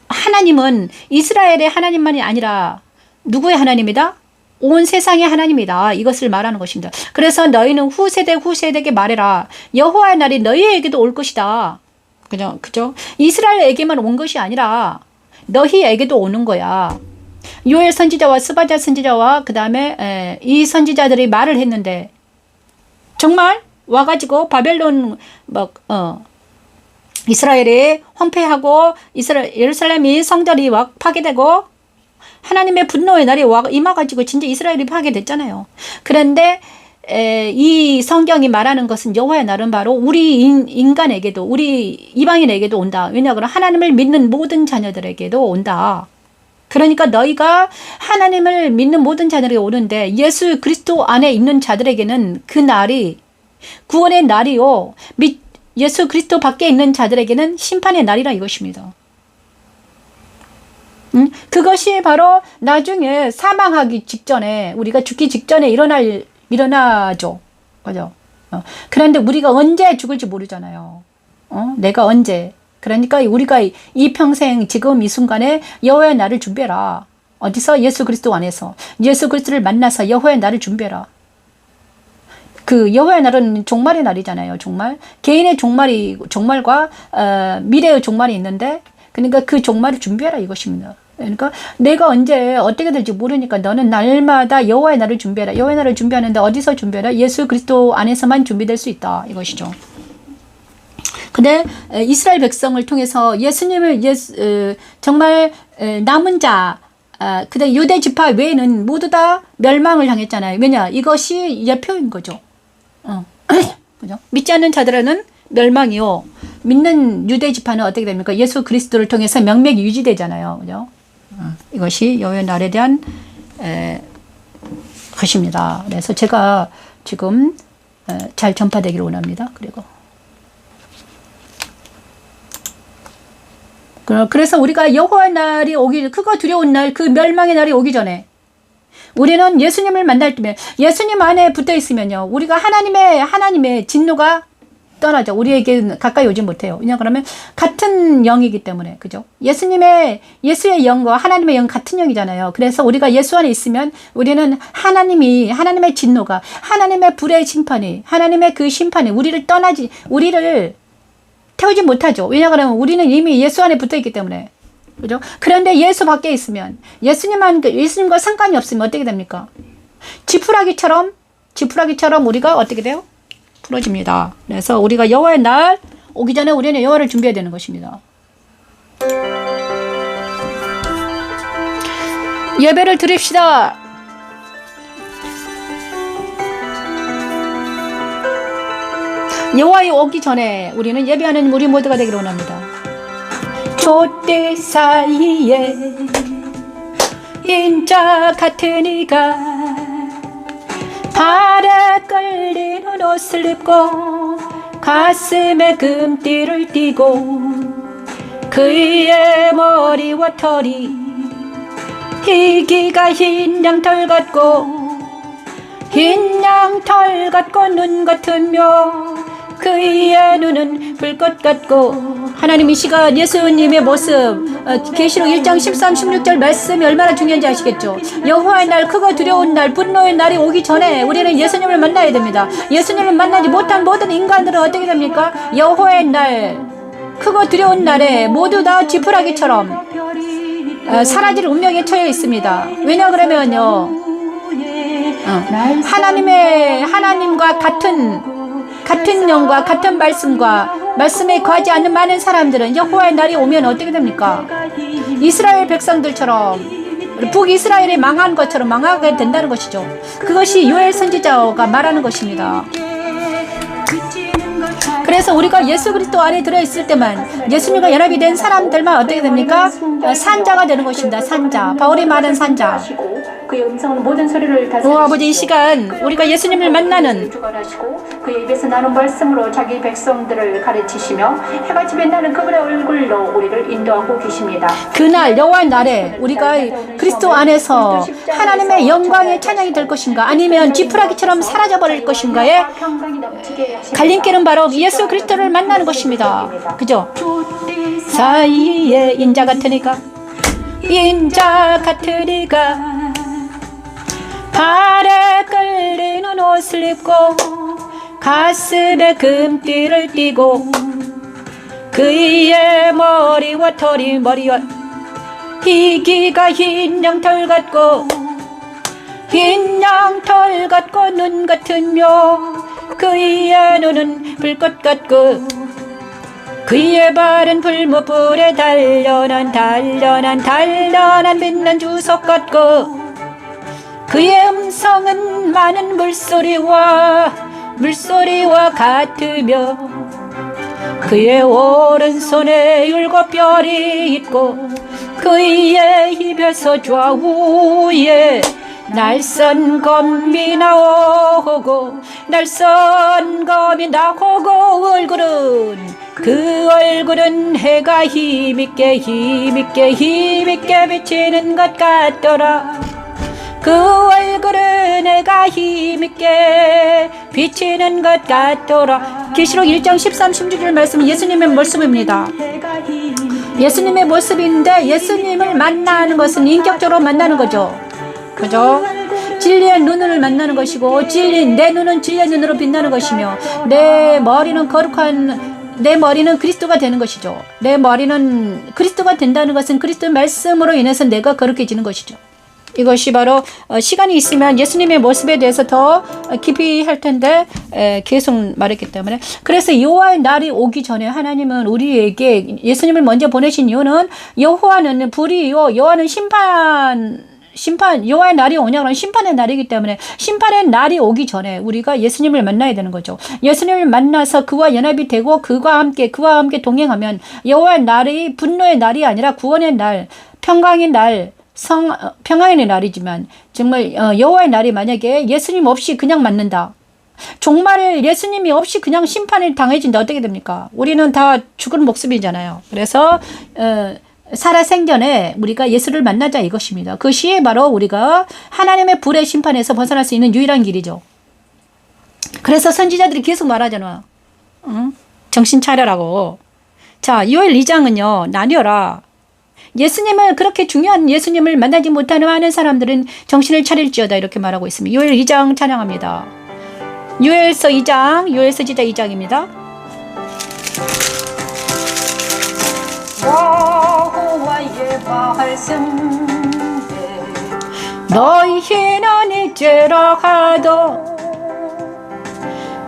하나님은 이스라엘의 하나님만이 아니라 누구의 하나님이다? 온 세상의 하나님이다. 이것을 말하는 것입니다. 그래서 너희는 후세대에게 말해라. 여호와의 날이 너희에게도 올 것이다. 그죠? 이스라엘에게만 온 것이 아니라 너희에게도 오는 거야. 요엘 선지자와 스바랴 선지자와 그 다음에 이 선지자들이 말을 했는데, 정말 와가지고 바벨론 이스라엘이 황폐하고 예루살렘이 성전이 파괴되고 하나님의 분노의 날이 임해가지고 진짜 이스라엘이 파괴됐잖아요. 그런데 이 성경이 말하는 것은 여호와의 날은 바로 우리 인간에게도, 우리 이방인에게도 온다. 왜냐하면 하나님을 믿는 모든 자녀들에게도 온다. 그러니까 너희가 하나님을 믿는 모든 자들에게 오는데, 예수 그리스도 안에 있는 자들에게는 그 날이 구원의 날이요, 예수 그리스도 밖에 있는 자들에게는 심판의 날이라 이것입니다. 그것이 바로 나중에 사망하기 직전에, 우리가 죽기 직전에 일어나죠. 그죠? 그런데 우리가 언제 죽을지 모르잖아요. 내가 언제. 그러니까 우리가 이 평생 지금 이 순간에 여호와의 날을 준비해라. 어디서? 예수 그리스도 안에서. 예수 그리스도를 만나서 여호와의 날을 준비해라. 그 여호와의 날은 종말의 날이잖아요. 종말. 개인의 종말과 미래의 종말이 있는데, 그러니까 그 종말을 준비해라 이것입니다. 그러니까 내가 언제 어떻게 될지 모르니까 너는 날마다 여호와의 날을 준비해라. 여호와의 날을 준비하는데 어디서 준비해라? 예수 그리스도 안에서만 준비될 수 있다 이것이죠. 근데 이스라엘 백성을 통해서 예수님을 정말 남은 자, 그다음 유대 지파 외에는 모두 다 멸망을 향했잖아요. 왜냐? 이것이 예표인 거죠. 그죠? 믿지 않는 자들은 멸망이요. 믿는 유대 지파는 어떻게 됩니까? 예수 그리스도를 통해서 명맥이 유지되잖아요. 그죠? 이것이 여호와의 날에 대한 것입니다. 그래서 제가 지금 잘 전파되기를 원합니다. 그래서 우리가 여호와의 날이 오기, 크고 두려운 날, 그 멸망의 날이 오기 전에 우리는 예수님을 만날 때면, 예수님 안에 붙어 있으면요, 우리가 하나님의 진노가 떠나죠. 우리에게 가까이 오지 못해요. 왜냐 그러면 같은 영이기 때문에. 그죠? 예수의 영과 하나님의 영 같은 영이잖아요. 그래서 우리가 예수 안에 있으면 우리는 하나님의 진노가, 하나님의 불의 심판이, 하나님의 그 심판이 우리를 태우지 못하죠. 왜냐 그러면 우리는 이미 예수 안에 붙어 있기 때문에. 그죠? 그런데 예수 밖에 있으면, 예수님과 상관이 없으면 어떻게 됩니까? 지푸라기처럼 우리가 어떻게 돼요? 부러집니다. 그래서 우리가 여호와의 날 오기 전에 우리는 여호와를 준비해야 되는 것입니다. 예배를 드립시다. 여호와의 오기 전에 우리는 예배하는 우리 모두가 되기를 원합니다. 촛대 사이에 인자 같은 이가 발에 끌리는 옷을 입고 가슴에 금띠를 띠고 그의 머리와 털이 희기가 흰 양털 같고 눈 같으며 그의 눈은 불꽃 같고. 하나님 이 시간 예수님의 모습, 계시록 1장 13, 16절 말씀이 얼마나 중요한지 아시겠죠? 여호와의 날, 크고 두려운 날, 분노의 날이 오기 전에 우리는 예수님을 만나야 됩니다. 예수님을 만나지 못한 모든 인간들은 어떻게 됩니까? 여호와의 날, 크고 두려운 날에 모두 다 지푸라기처럼 사라질 운명에 처해 있습니다. 왜냐 그러면요, 하나님과 같은 영과 같은 말씀에 거하지 않는 많은 사람들은 여호와의 날이 오면 어떻게 됩니까? 이스라엘 백성들처럼, 북이스라엘이 망한 것처럼 망하게 된다는 것이죠. 그것이 요엘 선지자가 말하는 것입니다. 그래서 우리가 예수 그리스도 안에 들어있을 때만, 예수님과 연합이 된 사람들만 어떻게 됩니까? 산자가 되는 것입니다. 산자. 바울이 말한 산자. 그의 음성은 모든 소리를 다 오 아버지, 이 시간 우리가 예수님을 만나는, 그의 입에서 나는 말씀으로 자기 백성들을 가르치시며 해가 집에 나는 그분의 얼굴로 우리를 인도하고 계십니다. 그날 여호와의 날에 우리가 그리스도 안에서 하나님의 영광의 찬양이 될 것인가, 아니면 지푸라기처럼 사라져버릴 것인가에 갈림길은 바로 예수 그리스도를 만나는 것입니다. 그죠? 사이에 인자 같으니까 발에 끌리는 옷을 입고 가슴에 금띠를 띠고 그의 머리와 희기가 흰 양털 같고 눈 같으며 그의 눈은 불꽃 같고 그의 발은 불못불에 단련한 빛난 주석 같고 그의 음성은 많은 물소리와 같으며 그의 오른손에 7별이 있고 그의 입에서 좌우에 날선 검이 나오고 얼굴은 그 얼굴은 해가 힘있게 비치는 것 같더라. 그 얼굴은 해가 힘있게 비치는 것 같더라. 계시록 1장 13, 16절 말씀은 예수님의 모습입니다. 예수님의 모습인데 예수님을 만나는 것은 인격적으로 만나는 거죠. 그죠? 진리의 눈을 만나는 것이고 내 눈은 진리의 눈으로 빛나는 것이며 내 머리는 그리스도가 되는 것이죠. 내 머리는 그리스도가 된다는 것은 그리스도의 말씀으로 인해서 내가 거룩해지는 것이죠. 이것이 바로 시간이 있으면 예수님의 모습에 대해서 더 깊이 할 텐데 계속 말했기 때문에 그래서 여호와의 날이 오기 전에 하나님은 우리에게 예수님을 먼저 보내신 이유는 여호와는 불이요 여호와는 심판 여호와의 날이 오냐 그러면 심판의 날이기 때문에 심판의 날이 오기 전에 우리가 예수님을 만나야 되는 거죠. 예수님을 만나서 그와 연합이 되고 그와 함께 동행하면 여호와의 날이 분노의 날이 아니라 구원의 날, 평강의 날, 평안의 날이지만 정말 여호와의 날이 만약에 예수님 없이 그냥 맞는다. 종말 예수님이 없이 그냥 심판을 당해진다. 어떻게 됩니까? 우리는 다 죽은 목숨이잖아요. 그래서 살아생전에 우리가 예수를 만나자 이것입니다. 그것이 바로 우리가 하나님의 불의 심판에서 벗어날 수 있는 유일한 길이죠. 그래서 선지자들이 계속 말하잖아. 정신 차려라고. 자, 요엘 2장은요. 나뉘어라. 예수님을 그렇게 중요한 예수님을 만나지 못하는 많은 사람들은 정신을 차릴지어다 이렇게 말하고 있습니다. 요엘 2장 찬양합니다. 요엘서 2장, 요엘서 지자 2장입니다. 여호와의 말씀대 너희는 이제라 하도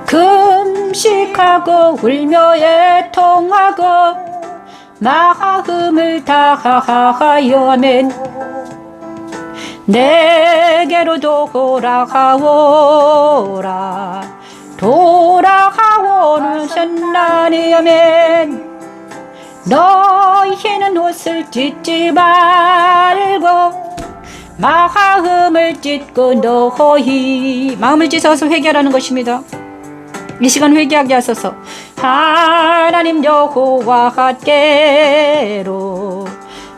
금식하고 울며 애통하고 마음을 다하여맨 내게로 돌아가오는 선나니여맨 너희는 옷을 찢지 말고 마음을 찢고 너희 마음을 찢어서 회개하라는 것입니다. 이 시간 회개하게 하소서. 하나님 여호와께로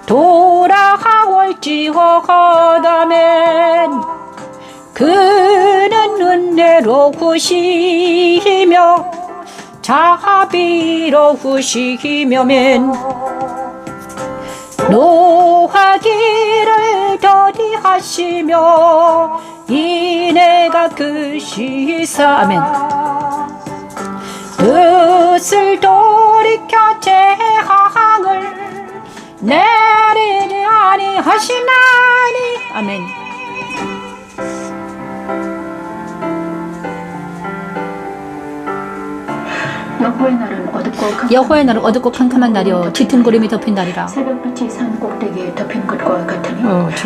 돌아올지어다면 그는 은혜로우시며 자비로우시며면 노하기를 더디하시며 인애가 크시사 아멘. 뜻을 돌이켜 재앙을 내리지 아니하시나니 아멘. 여호와의 날은 어둡고 캄캄한 날이요 짙은 구름이 덮인 날이라. 새벽빛이 산 꼭대기에 덮인 것과 같으니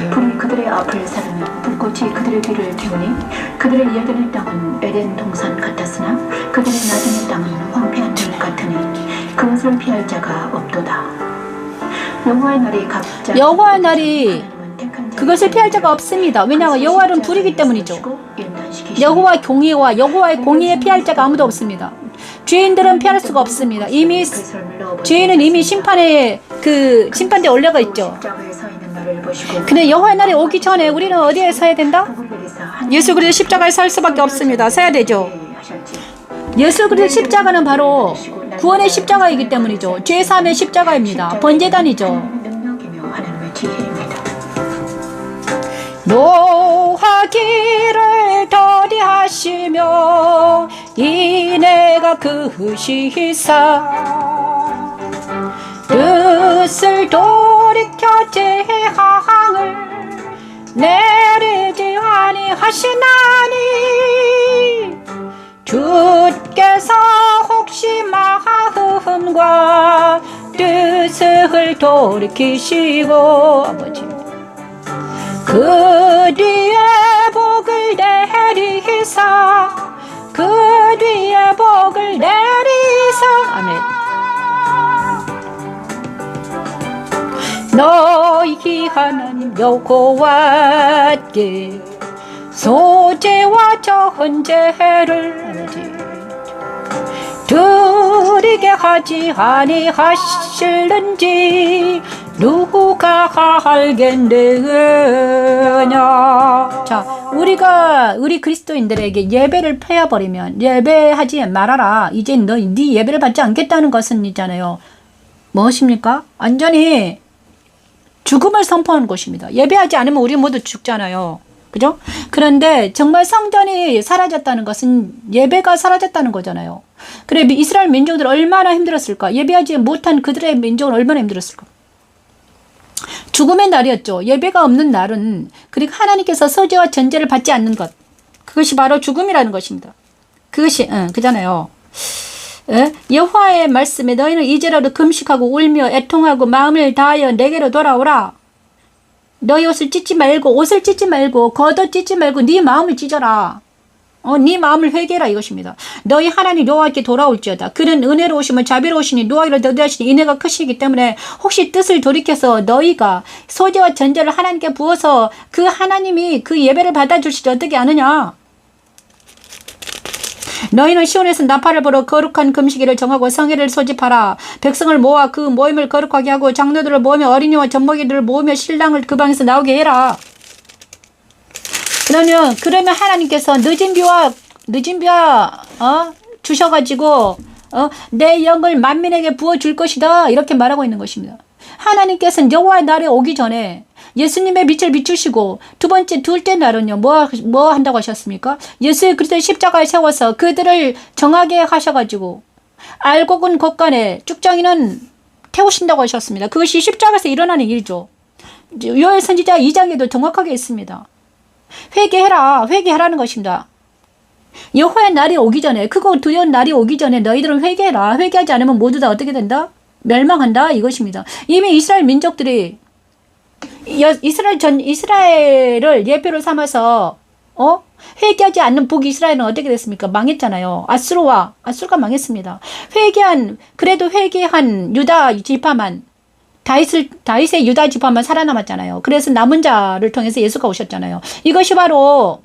불이 그들의 앞을 사르며 불꽃이 그들의 뒤를 태우니 그들의 예전의 땅은 에덴 동산 같았으나 그들의 나중의 땅은 황폐한 들 같으니 그것을 피할 자가 없도다. 여호와의 날이 그것을 피할 자가 없습니다. 왜냐하면 여호와는 불이기 때문이죠. 여호와의 공의에 피할 자가 아무도 없습니다. 죄인들은 피할 수가 없습니다. 죄인은 이미 심판대에 올라가 있죠. 근데 여호와의 날이 오기 전에 우리는 어디에 서야 된다? 예수 그리스도 십자가에 설 수밖에 없습니다. 서야 되죠. 예수 그리스도 십자가는 바로 구원의 십자가이기 때문이죠. 죄사함의 십자가입니다. 번제단이죠. 노하기를 더디하시며 인애가 크시사 뜻을 돌이켜 재앙을 내리지 아니하시나니 주께서 혹시 마음과 뜻을 돌이키시고 아버지 그 뒤에 복을 내리사 그 뒤에 복을 내리사 아멘. 너희 하나님 여호와께 소제와 전제를 드리라. 우리에게 하지 아니하실는지 누가 알겠느냐. 자, 우리 그리스도인들에게 예배를 패야버리면, 예배하지 말아라, 이제 네 예배를 받지 않겠다는 것은 있잖아요. 무엇입니까? 완전히 죽음을 선포하는 것입니다. 예배하지 않으면 우리 모두 죽잖아요. 그죠? 그런데 정말 성전이 사라졌다는 것은 예배가 사라졌다는 거잖아요. 그래, 이스라엘 민족들 얼마나 힘들었을까? 예배하지 못한 그들의 민족은 얼마나 힘들었을까? 죽음의 날이었죠. 예배가 없는 날은, 그리고 하나님께서 서제와 전제를 받지 않는 것, 그것이 바로 죽음이라는 것입니다. 그것이 그잖아요. 여호와의 말씀에 너희는 이제라도 금식하고 울며 애통하고 마음을 다하여 내게로 돌아오라. 너희 옷을 찢지 말고 겉옷 찢지 말고 네 마음을 찢어라. 네 마음을 회개해라 이것입니다. 너희 하나님 여호와께 돌아올지어다. 그는 은혜로우시면 자비로우시니 노하기를 더디하시니 인애가 크시기 때문에 혹시 뜻을 돌이켜서 너희가 소재와 전제를 하나님께 부어서 그 하나님이 그 예배를 받아주시지 어떻게 아느냐. 너희는 시온에서 나팔을 불어 거룩한 금식일을 정하고 성회를 소집하라. 백성을 모아 그 모임을 거룩하게 하고 장로들을 모으며 어린이와 젖먹이들을 모으며 신랑을 그 방에서 나오게 해라. 그러면 하나님께서 늦은 비와 주셔가지고 내 영을 만민에게 부어줄 것이다 이렇게 말하고 있는 것입니다. 하나님께서는 여호와의 날에 오기 전에 예수님의 빛을 비추시고 둘째 날은요 뭐 한다고 하셨습니까? 예수의 그리스도의 십자가에 세워서 그들을 정하게 하셔가지고 알곡은 곳간에 쭉정이는 태우신다고 하셨습니다. 그것이 십자가에서 일어나는 일이죠. 요엘 선지자 2장에도 정확하게 있습니다. 회개하라는 것입니다. 여호와의 날이 오기 전에, 크고 두려운 날이 오기 전에 너희들은 회개해라. 회개하지 않으면 모두 다 어떻게 된다? 멸망한다 이것입니다. 이미 이스라엘 민족들이 이스라엘을 예표로 삼아서 회개하지 않는 북이스라엘은 어떻게 됐습니까? 망했잖아요. 아수르가 망했습니다. 그래도 회개한 유다 지파만, 다윗의 유다 지파만 살아남았잖아요. 그래서 남은 자를 통해서 예수가 오셨잖아요. 이것이 바로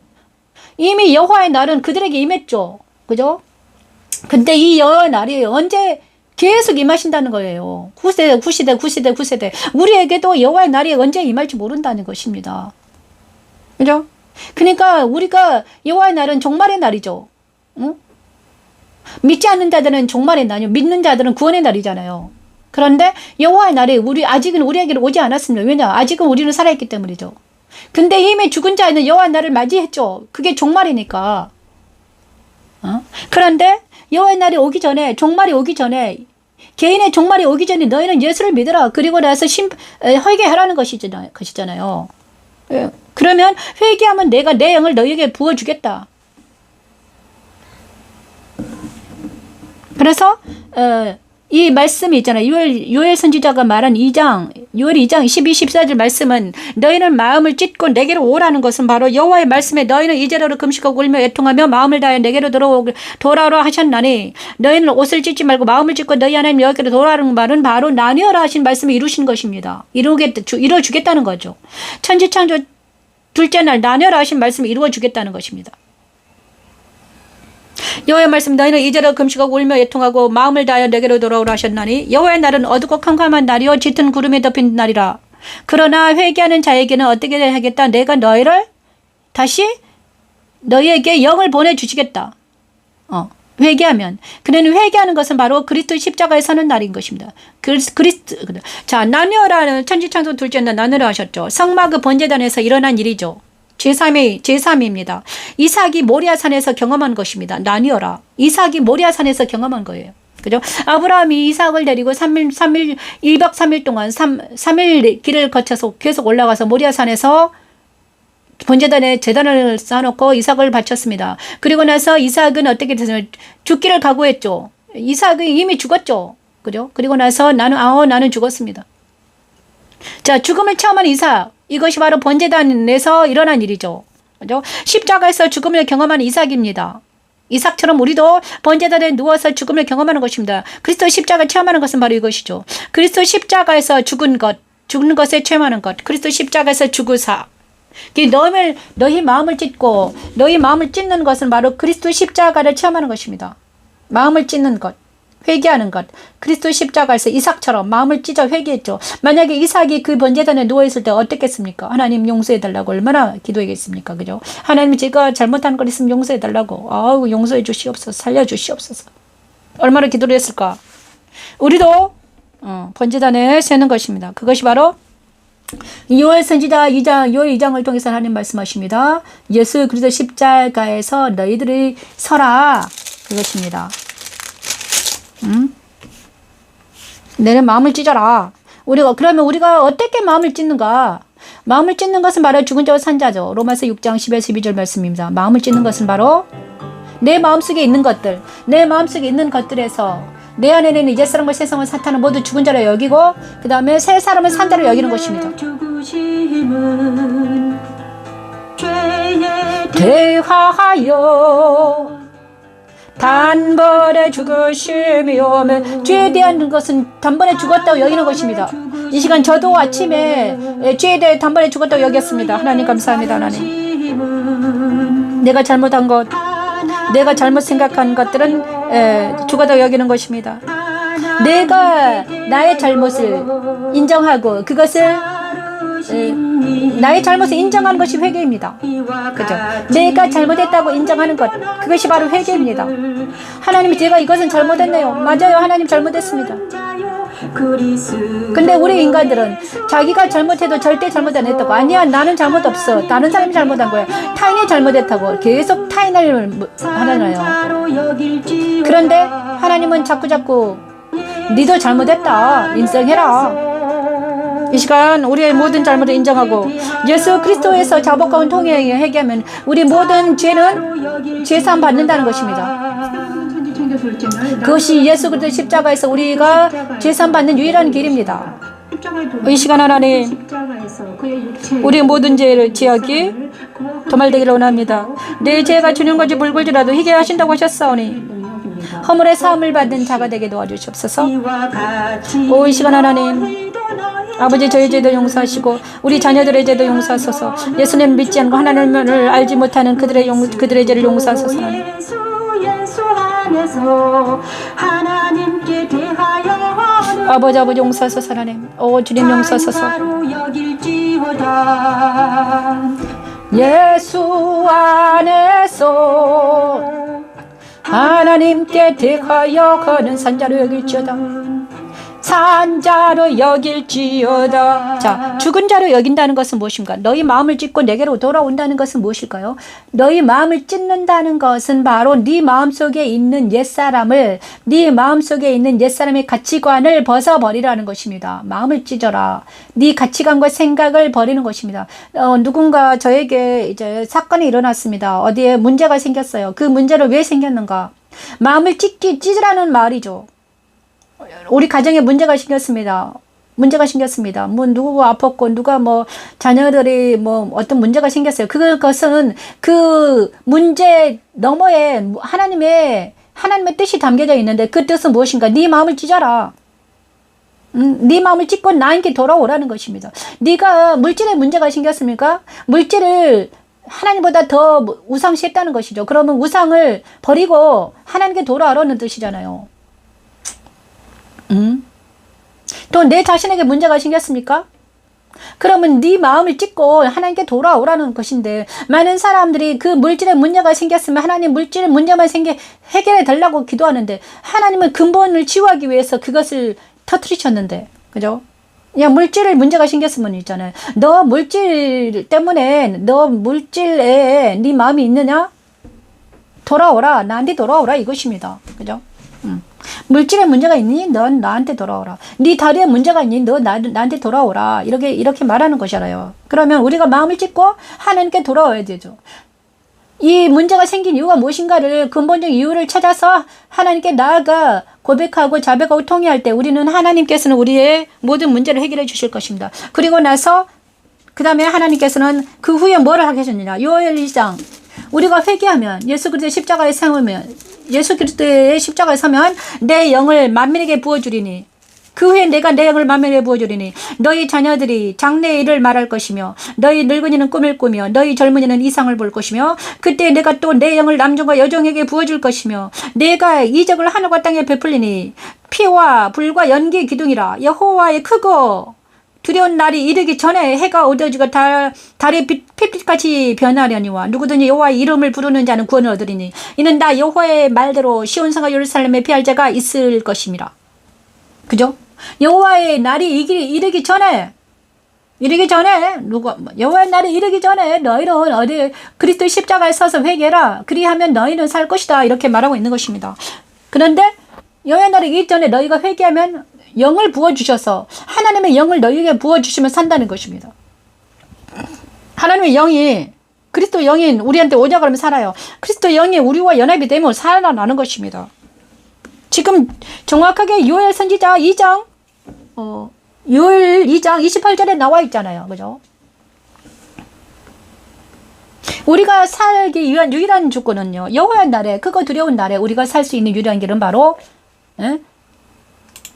이미 여호와의 날은 그들에게 임했죠. 그죠? 근데 이 여호와의 날이 언제 계속 임하신다는 거예요. 9세대. 우리에게도 여호와의 날이 언제 임할지 모른다는 것입니다. 그죠? 그러니까 우리가 여호와의 날은 종말의 날이죠. 응? 믿지 않는 자들은 종말의 날이요. 믿는 자들은 구원의 날이잖아요. 그런데 여호와의 날이 아직은 우리에게는 오지 않았습니다. 왜냐? 아직은 우리는 살아있기 때문이죠. 근데 이미 죽은 자에는 여호와의 날을 맞이했죠. 그게 종말이니까. 그런데 여호와의 날이 오기 전에, 종말이 오기 전에, 개인의 종말이 오기 전에 너희는 예수를 믿어라. 그리고 나서 회개하라는 것이잖아요. 그러면 회개하면 내가 내 영을 너희에게 부어주겠다. 그래서 이 말씀이 있잖아요. 요엘 선지자가 말한 요엘 2장 12, 14절 말씀은 너희는 마음을 찢고 내게로 오라는 것은 바로 여호와의 말씀에 너희는 이제라도 금식하고 울며 애통하며 마음을 다하여 내게로 돌아오라 하셨나니 너희는 옷을 찢지 말고 마음을 찢고 너희 하나님 여호와께로 돌아오라는 말은 바로 나뉘어라 하신 말씀을 이루신 것입니다. 이루어주겠다는 거죠. 천지창조 둘째 날 나뉘어라 하신 말씀을 이루어주겠다는 것입니다. 여호와의 말씀 너희는 이제라도 금식하고 울며 애통하고 마음을 다하여 내게로 돌아오라 하셨나니 여호와의 날은 어둡고 캄캄한 날이요 짙은 구름에 덮인 날이라. 그러나 회개하는 자에게는 어떻게 하겠다? 내가 너희를 다시 너희에게 영을 보내주시겠다. 회개하면. 그는 회개하는 것은 바로 그리스도 십자가에 서는 날인 것입니다. 자, 나뉘어라는 천지창조 둘째 날 나누라 하셨죠. 성막의 번제단에서 일어난 일이죠. 제3입니다. 이삭이 모리아산에서 경험한 것입니다. 나뉘어라. 이삭이 모리아산에서 경험한 거예요. 그죠? 아브라함이 이삭을 데리고 2박 3일 동안 3일 길을 거쳐서 계속 올라가서 모리아산에서 번제단에 재단을 쌓아놓고 이삭을 바쳤습니다. 그리고 나서 이삭은 어떻게 됐어요? 죽기를 각오했죠. 이삭이 이미 죽었죠. 그죠? 그리고 나서 나는 죽었습니다. 자, 죽음을 체험한 이삭. 이것이 바로 번제단에서 일어난 일이죠. 그죠? 십자가에서 죽음을 경험한 이삭입니다. 이삭처럼 우리도 번제단에 누워서 죽음을 경험하는 것입니다. 그리스도 십자가를 체험하는 것은 바로 이것이죠. 그리스도 십자가에서 죽은 것에 체험하는 것. 그리스도 십자가에서 죽으사. 너희 마음을 찢고 너희 마음을 찢는 것은 바로 그리스도 십자가를 체험하는 것입니다. 마음을 찢는 것. 회개하는 것. 그리스도 십자가에서 이삭처럼 마음을 찢어 회개했죠. 만약에 이삭이 그 번제단에 누워있을 때 어땠겠습니까? 하나님 용서해달라고 얼마나 기도했겠습니까? 그죠? 하나님 제가 잘못한 것 있으면 용서해달라고. 아우 용서해 주시옵소서. 살려주시옵소서. 얼마나 기도를 했을까? 우리도 번제단에 세는 것입니다. 그것이 바로 요엘 선지자 2장, 요엘 2장을 통해서 하나님 말씀하십니다. 예수 그리스도 십자가에서 너희들이 서라. 그것입니다. 내 마음을 찢어라. 그러면 우리가 어떻게 마음을 찢는가? 마음을 찢는 것은 바로 죽은 자와 산 자죠. 로마서 6장 10에서 12절 말씀입니다. 마음을 찢는 것은 바로 내 마음속에 있는 것들, 내 마음속에 있는 것들에서 내 안에는 이제 사람과 세상과 사탄은 모두 죽은 자로 여기고 그 다음에 새 사람을 산 자로 여기는 것입니다. 대하여 단번에 죽으심이 오면 죄에 대한 것은 단번에 죽었다고 여기는 것입니다. 이 시간 저도 아침에 죄에 대해 단번에 죽었다고 여겼습니다. 하나님 감사합니다. 하나님 내가 잘못한 것, 내가 잘못 생각한 것들은 죽었다고 여기는 것입니다. 내가 나의 잘못을 인정하고 그것을 나의 잘못을 인정하는 것이 회개입니다. 그죠? 내가 잘못했다고 인정하는 것, 그것이 바로 회개입니다. 하나님이 제가 이것은 잘못했네요. 맞아요. 하나님 잘못했습니다. 근데 우리 인간들은 자기가 잘못해도 절대 잘못 안 했다고, 아니야 나는 잘못 없어, 다른 사람이 잘못한 거야, 타인이 잘못했다고 계속 타인을 하잖아요. 그런데 하나님은 자꾸 니도 잘못했다 인정해라. 이 시간 우리의 모든 잘못을 인정하고 예수 그리스도에서 자복하고 통해 회개하면 우리 모든 죄는 죄사함 받는다는 것입니다. 그것이 예수 그리스도 십자가에서 우리가 죄사함 받는 유일한 길입니다. 이 시간 하나님 우리의 모든 죄를 지하기 도말되기를 원합니다. 내 죄가 주는 것이 물불지라도 회개하신다고 하셨사오니 허물의 사함을 받는 자가 되게 도와주시옵소서. 이 시간 하나님 아버지 저희 죄도 용서하시고 우리 자녀들의 죄도 용서하소서. 예수님 믿지 않고 하나님을 알지 못하는 그들의 죄를 용서하소서. 아버지 용서하소서. 하나님 주님 용서하소서. 예수 안에서 하나님께 대하여 거는 산자로 여길지어다. 산자로 여길지어다. 자, 죽은 자로 여긴다는 것은 무엇인가? 너희 마음을 찢고 내게로 돌아온다는 것은 무엇일까요? 너희 마음을 찢는다는 것은 바로 네 마음속에 있는 옛사람을, 네 마음속에 있는 옛사람의 가치관을 벗어버리라는 것입니다. 마음을 찢어라. 네 가치관과 생각을 버리는 것입니다. 누군가 저에게 이제 사건이 일어났습니다. 어디에 문제가 생겼어요. 그 문제를 왜 생겼는가? 마음을 찢으라는 말이죠. 우리 가정에 문제가 생겼습니다. 뭐 누구가 아팠고 누가 뭐 자녀들이 뭐 어떤 문제가 생겼어요. 그것은 그 문제 너머에 하나님의 뜻이 담겨져 있는데 그 뜻은 무엇인가? 네 마음을 찢어라. 네 마음을 찢고 나에게 돌아오라는 것입니다. 네가 물질에 문제가 생겼습니까? 물질을 하나님보다 더 우상시했다는 것이죠. 그러면 우상을 버리고 하나님께 돌아오라는 뜻이잖아요. 또 내 자신에게 문제가 생겼습니까? 그러면 네 마음을 찢고 하나님께 돌아오라는 것인데, 많은 사람들이 그 물질에 문제가 생겼으면 하나님 물질에 문제만 해결해 달라고 기도하는데 하나님은 근본을 치유하기 위해서 그것을 터뜨리셨는데, 그죠? 야, 물질에 문제가 생겼으면 있잖아요. 너 물질 때문에 너 물질에 네 마음이 있느냐? 돌아오라. 나한테 돌아오라 이것입니다. 그죠? 물질에 문제가 있니? 넌 나한테 돌아오라. 네 다리에 문제가 있니? 너 나한테 돌아오라. 이렇게 말하는 것이잖아요. 그러면 우리가 마음을 찢고 하나님께 돌아와야 되죠. 이 문제가 생긴 이유가 무엇인가를, 근본적 이유를 찾아서 하나님께 나아가 고백하고 자백하고 통회할 때 우리는 하나님께서는 우리의 모든 문제를 해결해 주실 것입니다. 그리고 나서 그 다음에 하나님께서는 그 후에 뭐를 하겠느냐? 요엘 2장 우리가 회개하면, 예수 그리스도의 십자가에 서면 내 영을 만민에게 부어주리니 그 후에 내가 내 영을 만면에 부어주리니 너희 자녀들이 장래의 일을 말할 것이며 너희 늙은이는 꿈을 꾸며 너희 젊은이는 이상을 볼 것이며 그때 내가 또 내 영을 남종과 여종에게 부어줄 것이며 내가 이적을 하늘과 땅에 베풀리니 피와 불과 연기 기둥이라 여호와의 크고 두려운 날이 이르기 전에 해가 어두워지고 달이 빛빛같이 변하려니와 누구든지 여호와의 이름을 부르는 자는 구원을 얻으리니 이는 다 여호와의 말대로 시온성과 예루살렘에 피할 자가 있을 것임이라. 그죠? 여호와의 날이 이르기 전에 여호와의 날이 이르기 전에 너희는 어디 그리스도 십자가에 서서 회개해라. 그리하면 너희는 살 것이다. 이렇게 말하고 있는 것입니다. 그런데 여호와의 날이 이르기 전에 너희가 회개하면 영을 부어주셔서 하나님의 영을 너희에게 부어주시면 산다는 것입니다. 하나님의 영이 그리스도 영인 우리한테 오자 그러면 살아요. 그리스도 영이 우리와 연합이 되면 살아나는 것입니다. 지금 정확하게 요엘 선지자 2장 요엘 2장 28절에 나와 있잖아요. 그죠? 우리가 살기 위한 유일한 조건은요. 여호와의 날에 크고 두려운 날에 우리가 살 수 있는 유일한 길은 바로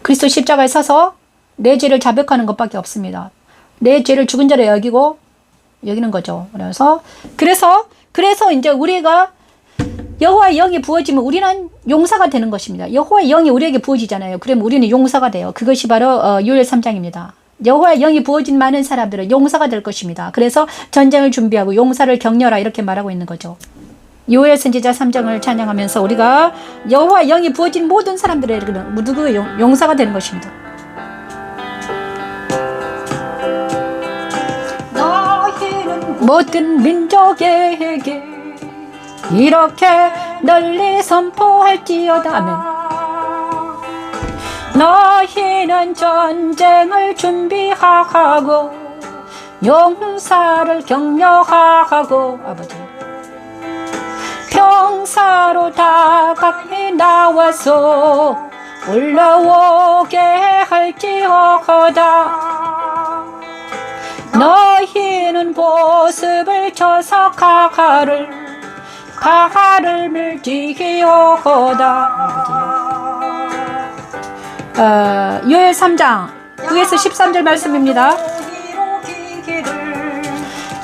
그리스도 십자가에 서서 내 죄를 자백하는 것밖에 없습니다. 내 죄를 죽은 자로 여기는 거죠. 그래서 이제 우리가 여호와의 영이 부어지면 우리는 용사가 되는 것입니다. 여호와의 영이 우리에게 부어지잖아요. 그러면 우리는 용사가 돼요. 그것이 바로 요엘 3장입니다. 여호와의 영이 부어진 많은 사람들은 용사가 될 것입니다. 그래서 전쟁을 준비하고 용사를 격려하라 이렇게 말하고 있는 거죠. 요엘 선지자 3장을 찬양하면서 우리가 여호와의 영이 부어진 모든 사람들에게는 모두 용사가 되는 것입니다. 모든 민족에게 이렇게 널리 선포할지어다. 아멘. 너희는 전쟁을 준비하고 용사를 격려하고 아버지 병사로 다 각기 나와서 올라오게 할지어다. 너희는 보습을 쳐서 가를 밀지어다. 요엘 3장 9에서 13절 말씀입니다.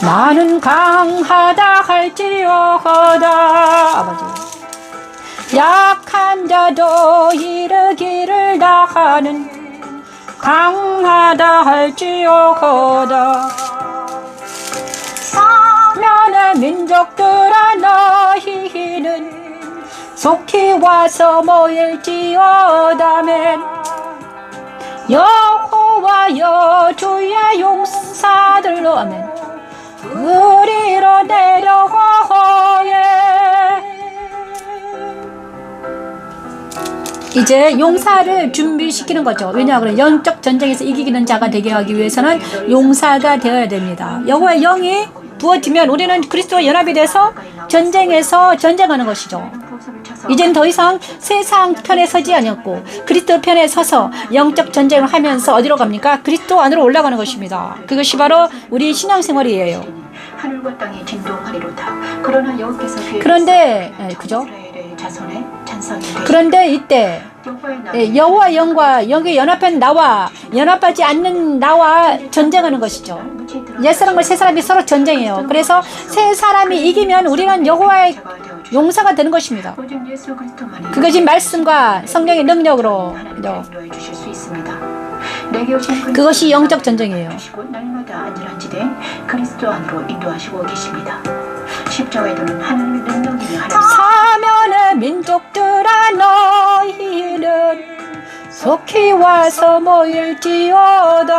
나는 강하다 할지어다. 아버지 약한 자도 이르기를 다하는 강하다 할지어다. 사면의 민족들아 너희는 속히 와서 모일지어다멘. 여호와여 주의 용사들로 아멘. 그리로 내려오게. 이제 용사를 준비시키는 거죠. 왜냐하면 영적 전쟁에서 이기는 자가 되게 하기 위해서는 용사가 되어야 됩니다. 여호와의 영이 부어지면 우리는 그리스도와 연합이 돼서 전쟁에서 전쟁하는 것이죠. 이젠 더 이상 세상 편에 서지 않았고 그리스도 편에 서서 영적 전쟁을 하면서 어디로 갑니까? 그리스도 안으로 올라가는 것입니다. 그것이 바로 우리 신앙생활이에요. 하늘과 땅이 진동하리로다. 그러나 여호와께서 그런데 그죠? 그런데 이때 여호와 영과 영이 연합한 나와 연합하지 않는 나와 전쟁하는 것이죠. 옛사람과 새사람이 서로 전쟁해요. 그래서 새사람이 이기면 우리는 여호와의 용사가 되는 것입니다. 그것이 말씀과 성령의 능력으로 그것이 영적 전쟁이에요. 날마다 안전한지대 그리스도 안으로 인도하시고 계십니다. 십자가에도는 하나님의 능력이 사면의 민족들아 너희는 속히 와서 모일지어다.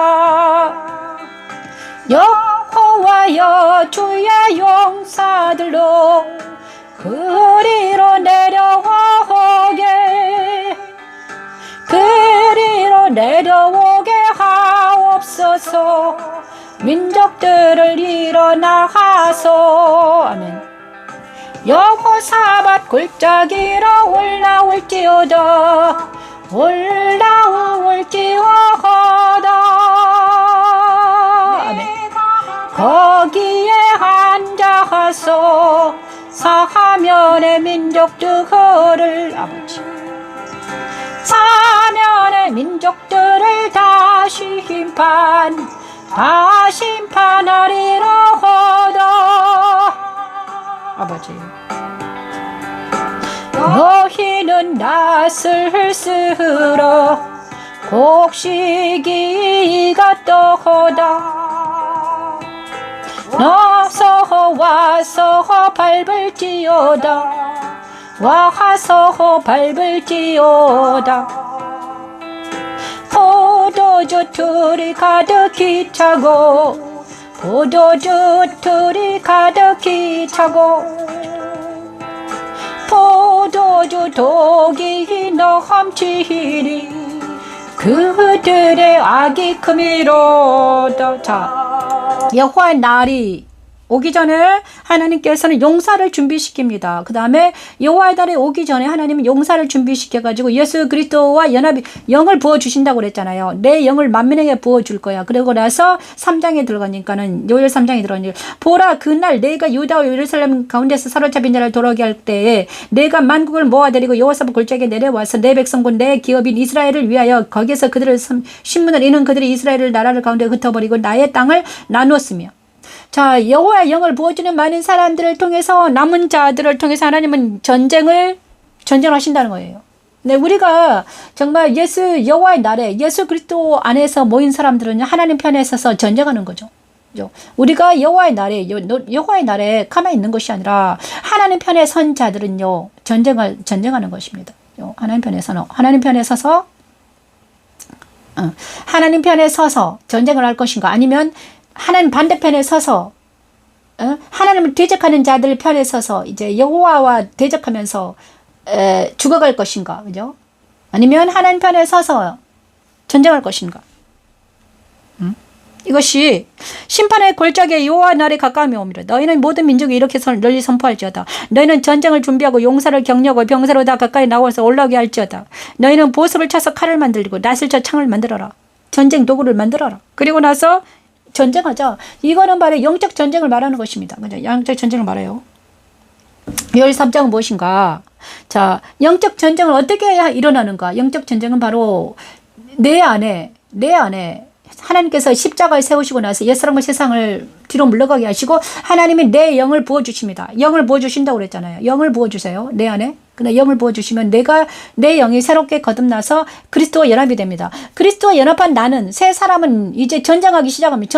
여호와여 주의 용사들로 그리로 내려오게 그리로 내려오게 하옵소서. 민족들을 일어나서 아멘. 여호사밧 골짜기로 올라올지어다. 아멘. 거기에 앉아서 사면의 민족들을 아버지 사면의 민족들을 다 심판하리로호다. 아버지, 너희는 낯을 쓸어 곡식이가 떠다. 너서 와서 밟을지어다. 와서 밟을지어다. 포도주 틀이 가득히 차고 포도주 틀이 가득히 차고 포도주 독이 넘치리 그들의 악이 크미로다. 자, 여호와의 날이 오기 전에 하나님께서는 용사를 준비시킵니다. 그 다음에 여호와의 날이 오기 전에 하나님은 용사를 준비시켜가지고 예수 그리스도와 연합이 영을 부어주신다고 그랬잖아요. 내 영을 만민에게 부어줄 거야. 그러고 나서 3장에 들어가니까는 요엘 3장에 들어가니까 보라 그날 내가 유다와 예루살렘 가운데서 사로잡힌 자를 돌아오게 할 때에 내가 만국을 모아들이고 여호사밧 골짜기에 내려와서 내 백성과 내 기업인 이스라엘을 위하여 거기서 그들을 신문을 이는 그들이 이스라엘 나라를 가운데 흩어버리고 나의 땅을 나누었으며. 자, 여호와의 영을 부어주는 많은 사람들을 통해서 남은 자들을 통해서 하나님은 전쟁을 하신다는 거예요. 네, 우리가 정말 여호와의 날에 예수 그리스도 안에서 모인 사람들은 하나님 편에 서서 전쟁하는 거죠. 우리가 여호와의 날에 가만히 있는 것이 아니라 하나님 편에 선 자들은요 전쟁하는 것입니다. 하나님 편에 서서 하나님 편에 서서 전쟁을 할 것인가, 아니면 하나님 반대편에 서서 하나님을 대적하는 자들 편에 서서 이제 여호와와 대적하면서 죽어갈 것인가, 그죠? 아니면 하나님 편에 서서 전쟁할 것인가? 이것이 심판의 골짜기에 여호와 날이 가까움이 옵니다. 너희는 모든 민족이 이렇게 널리 선포할지어다. 너희는 전쟁을 준비하고 용사를 격려하고 병사로 다 가까이 나와서 올라오게 할지어다. 너희는 보습을 쳐서 칼을 만들고 낫을 쳐 창을 만들어라. 전쟁 도구를 만들어라. 그리고 나서 전쟁하자. 이거는 바로 영적 전쟁을 말하는 것입니다. 그죠? 영적 전쟁을 말해요. 요엘 3장은 무엇인가? 자, 영적 전쟁을 어떻게 해야 일어나는가? 영적 전쟁은 바로 내 안에 하나님께서 십자가를 세우시고 나서 옛사람과 세상을 뒤로 물러가게 하시고 하나님이 내 영을 부어주십니다. 영을 부어주신다고 그랬잖아요. 영을 부어주세요. 내 안에. 근데 영을 부어주시면 내 영이 새롭게 거듭나서 그리스도와 연합이 됩니다. 그리스도와 연합한 나는, 새 사람은 이제 전쟁하기 시작합니다.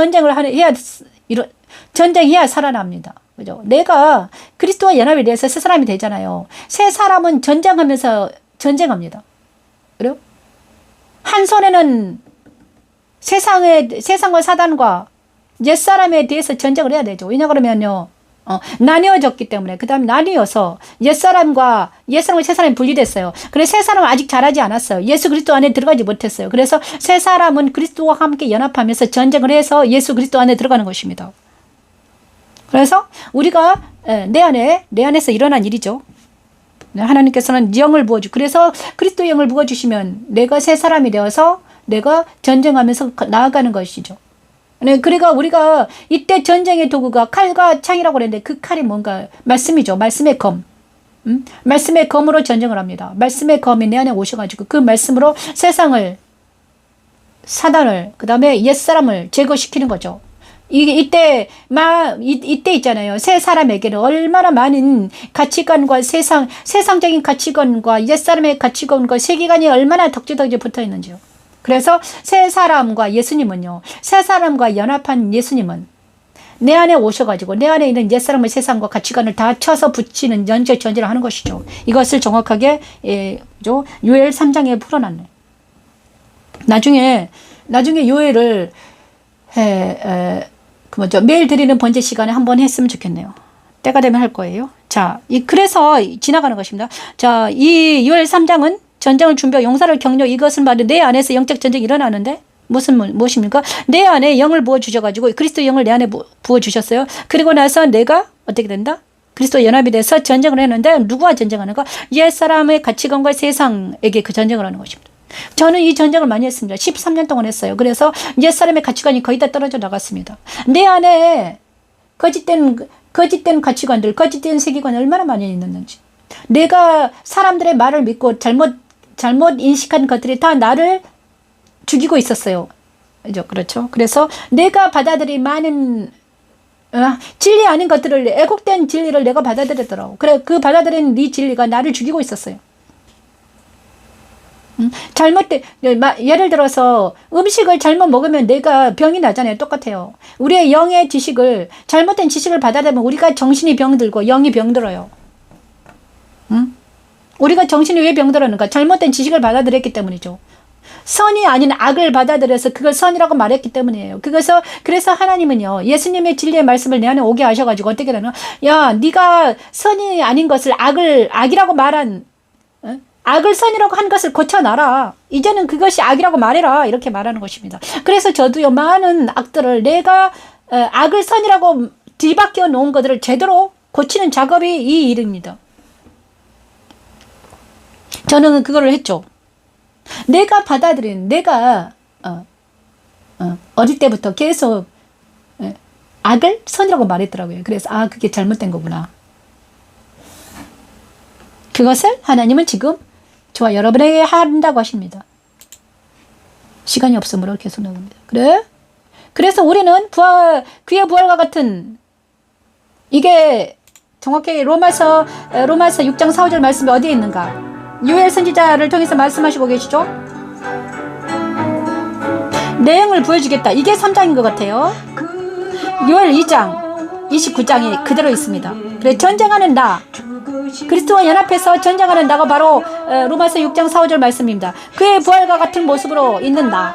전쟁해야 살아납니다. 그죠? 내가 그리스도와 연합에 대해서 새 사람이 되잖아요. 새 사람은 전쟁하면서 전쟁합니다. 그래요? 한 손에는 세상과 사단과 옛사람에 대해서 전쟁을 해야 되죠. 왜냐 그러면요, 나뉘어졌기 때문에. 그 다음에 나뉘어서 옛사람과 새 사람이 분리됐어요. 그래서 새 사람은 아직 자라지 않았어요. 예수 그리스도 안에 들어가지 못했어요. 그래서 새 사람은 그리스도와 함께 연합하면서 전쟁을 해서 예수 그리스도 안에 들어가는 것입니다. 그래서 우리가 내 안에서 일어난 일이죠. 하나님께서는 영을 부어주고, 그래서 그리스도 영을 부어주시면 내가 새 사람이 되어서 내가 전쟁하면서 나아가는 것이죠. 그러니까 우리가 이때 전쟁의 도구가 칼과 창이라고 그랬는데 그 칼이 뭔가 말씀이죠. 말씀의 검. 말씀의 검으로 전쟁을 합니다. 말씀의 검이 내 안에 오셔가지고 그 말씀으로 세상을, 사단을, 그 다음에 옛사람을 제거시키는 거죠. 이때 있잖아요. 새 사람에게는 얼마나 많은 가치관과 세상적인 가치관과 옛사람의 가치관과 세계관이 얼마나 덕지덕지 붙어 있는지요. 그래서 새 사람과 예수님은요, 새 사람과 연합한 예수님은 내 안에 오셔가지고 내 안에 있는 옛사람의 세상과 가치관을 다 쳐서 붙이는 영적 전쟁을 하는 것이죠. 이것을 정확하게 요엘 3장에 풀어놨네. 나중에 요엘을 매일 드리는 번제 시간에 한번 했으면 좋겠네요. 때가 되면 할 거예요. 자, 그래서 지나가는 것입니다. 자, 이 요엘 3장은 전쟁을 준비하고 용사를 격려, 이것은 바로 내 안에서 영적 전쟁이 일어나는데 무엇입니까? 내 안에 영을 부어주셔가지고 그리스도 영을 내 안에 부어주셨어요. 그리고 나서 내가 어떻게 된다? 그리스도 연합이 돼서 전쟁을 했는데 누구와 전쟁하는가? 옛사람의 가치관과 세상에게 그 전쟁을 하는 것입니다. 저는 이 전쟁을 많이 했습니다. 13년 동안 했어요. 그래서 옛사람의 가치관이 거의 다 떨어져 나갔습니다. 내 안에 거짓된 가치관들, 거짓된 세계관이 얼마나 많이 있는지. 내가 사람들의 말을 믿고 잘못 잘못 인식한 것들이 다 나를 죽이고 있었어요. 그렇죠. 그래서 내가 받아들인 많은 진리 아닌 것들을, 애국된 진리를 내가 받아들였더라고. 그래, 그 받아들인 네 진리가 나를 죽이고 있었어요. 잘못된, 예를 들어서 음식을 잘못 먹으면 내가 병이 나잖아요. 똑같아요. 우리의 영의 지식을, 잘못된 지식을 받아들이면 우리가 정신이 병들고 영이 병들어요. 우리가 정신이 왜 병들었는가? 잘못된 지식을 받아들였기 때문이죠. 선이 아닌 악을 받아들여서 그걸 선이라고 말했기 때문이에요. 그래서 하나님은요, 예수님의 진리의 말씀을 내 안에 오게 하셔가지고 어떻게 되나? 야, 네가 선이 아닌 것을 악이라고 말한, 악을 선이라고 한 것을 고쳐놔라. 이제는 그것이 악이라고 말해라. 이렇게 말하는 것입니다. 그래서 저도요, 많은 악들을 내가 악을 선이라고 뒤바뀌어 놓은 것들을 제대로 고치는 작업이 이 일입니다. 저는 그거를 했죠. 내가 받아들인, 내가 어릴 때부터 계속 악을 선이라고 말했더라고요. 그래서 그게 잘못된 거구나. 그것을 하나님은 지금 저와 여러분에게 한다고 하십니다. 시간이 없으므로 계속 나옵니다. 그래서 우리는 그의 부활과 같은, 이게 정확히 로마서 6장 4, 5절 말씀이 어디에 있는가? 요엘 선지자를 통해서 말씀하시고 계시죠? 내용을 보여주겠다. 이게 3장인 것 같아요. 요엘 2장 29장이 그대로 있습니다. 그래, 전쟁하는 나, 그리스도와 연합해서 전쟁하는 나가 바로 로마서 6장 4, 5절 말씀입니다. 그의 부활과 같은 모습으로 있는 나,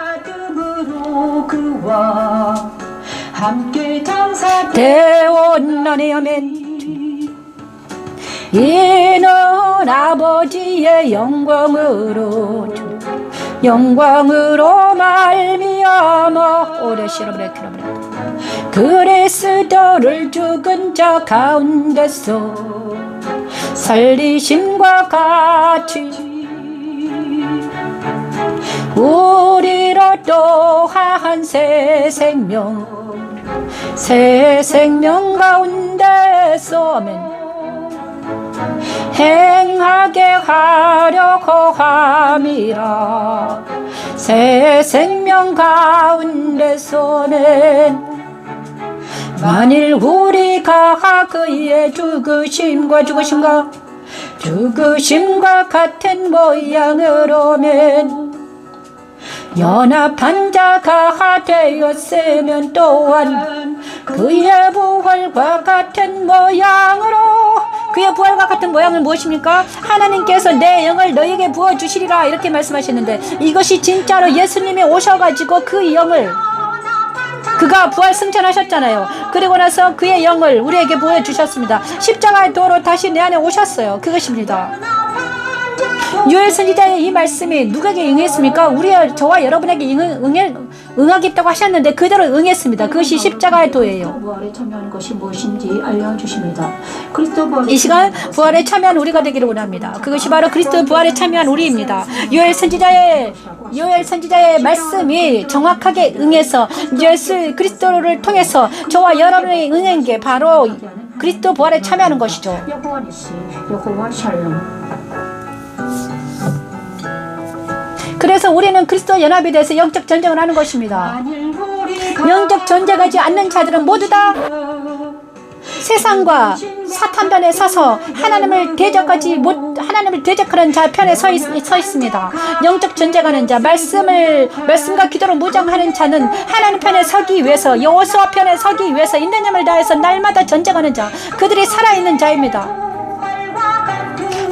대원난의 아멘. 이는 아버지의 영광으로 말미암아 그리스도를 죽은 자 가운데서 살리심과 같이 우리로 또한 새 생명 가운데서 아멘. 행하게 하려고 함이라. 새 생명 가운데서는 만일 우리가 그의 죽으심과 같은 모양으로면 연합한 자가 되었으면 또한 그의 부활과 같은 모양으로. 그의 부활과 같은 모양은 무엇입니까? 하나님께서 내 영을 너에게 부어주시리라 이렇게 말씀하셨는데, 이것이 진짜로 예수님이 오셔가지고 그 영을, 그가 부활 승천하셨잖아요. 그리고 나서 그의 영을 우리에게 부어주셨습니다. 십자가의 도로 다시 내 안에 오셨어요. 그것입니다. 요엘 선지자의 이 말씀이 누구에게 응했습니까? 저와 여러분에게 응하겠다고 하셨는데 그대로 응했습니다. 그것이 십자가의 도예요. 부활에 참여하는 것이 무엇인지 알려주십니다. 이 시간 부활에 참여한 우리가 되기를 원합니다. 그것이 바로 그리스도 부활에 참여한 우리입니다. 요엘 선지자의 말씀이 정확하게 응해서 예수 그리스도를 통해서 저와 여러분이 응한 게 바로 그리스도 부활에 참여하는 것이죠. 여호와 니시, 여호와 샬롬. 그래서 우리는 그리스도 연합에 대해서 영적 전쟁을 하는 것입니다. 영적 전쟁하지 않는 자들은 모두 다 세상과 사탄편에 서서 하나님을 대적하는 자 편에 서 있습니다. 영적 전쟁하는 자, 말씀과 기도로 무장하는 자는 하나님 편에 서기 위해서, 여호수아 편에 서기 위해서 있는 힘을 다해서 날마다 전쟁하는 자, 그들이 살아있는 자입니다.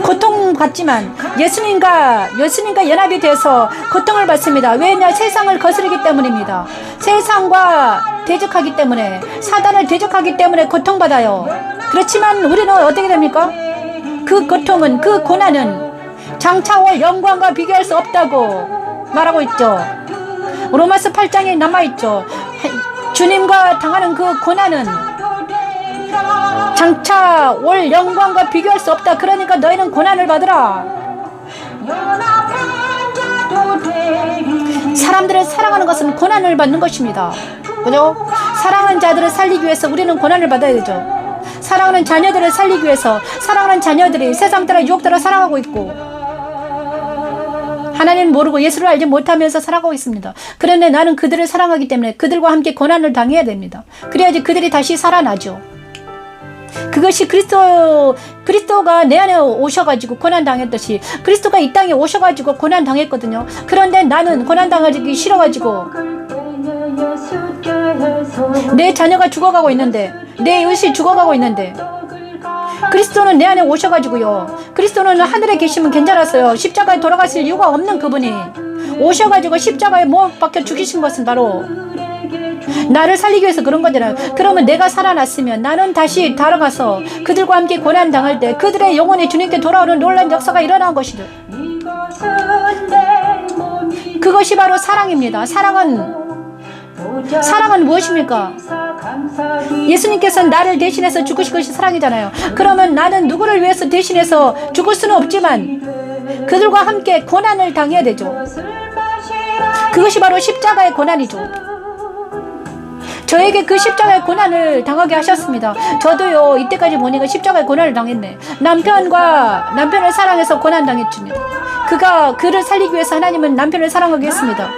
고통받지만 예수님과 연합이 돼서 고통을 받습니다. 왜냐? 세상을 거스르기 때문입니다. 세상과 대적하기 때문에, 사단을 대적하기 때문에 고통받아요. 그렇지만 우리는 어떻게 됩니까? 그 고통은, 그 고난은 장차 올 영광과 비교할 수 없다고 말하고 있죠. 로마서 8장에 남아있죠. 주님과 당하는 그 고난은 장차 올 영광과 비교할 수 없다. 그러니까 너희는 고난을 받으라. 사람들을 사랑하는 것은 고난을 받는 것입니다. 그죠? 사랑하는 자들을 살리기 위해서 우리는 고난을 받아야 되죠. 사랑하는 자녀들을 살리기 위해서, 사랑하는 자녀들이 세상 따라 유혹 따라 살아가고 있고, 하나님 모르고 예수를 알지 못하면서 살아가고 있습니다. 그런데 나는 그들을 사랑하기 때문에 그들과 함께 고난을 당해야 됩니다. 그래야지 그들이 다시 살아나죠. 그것이 그리스도가 내 안에 오셔가지고 고난 당했듯이 그리스도가 이 땅에 오셔가지고 고난 당했거든요. 그런데 나는 고난 당하기 싫어가지고 내 자녀가 죽어가고 있는데, 내 이웃이 죽어가고 있는데, 그리스도는 내 안에 오셔가지고요. 그리스도는 하늘에 계시면 괜찮았어요. 십자가에 돌아가실 이유가 없는 그분이 오셔가지고 십자가에 못 박혀 죽이신 것은 바로 나를 살리기 위해서 그런 거잖아요. 그러면 내가 살아났으면 나는 다시 달아가서 그들과 함께 고난 당할 때 그들의 영혼이 주님께 돌아오는 놀라운 역사가 일어난 것이죠. 그것이 바로 사랑입니다. 사랑은 무엇입니까? 예수님께서는 나를 대신해서 죽으신 것이 사랑이잖아요. 그러면 나는 누구를 위해서 대신해서 죽을 수는 없지만 그들과 함께 고난을 당해야 되죠. 그것이 바로 십자가의 고난이죠. 저에게 그 십자가의 고난을 당하게 하셨습니다. 저도요, 이때까지 보니까 십자가의 고난을 당했네. 남편을 사랑해서 고난 당했습니다. 그를 살리기 위해서 하나님은 남편을 사랑하게 했습니다.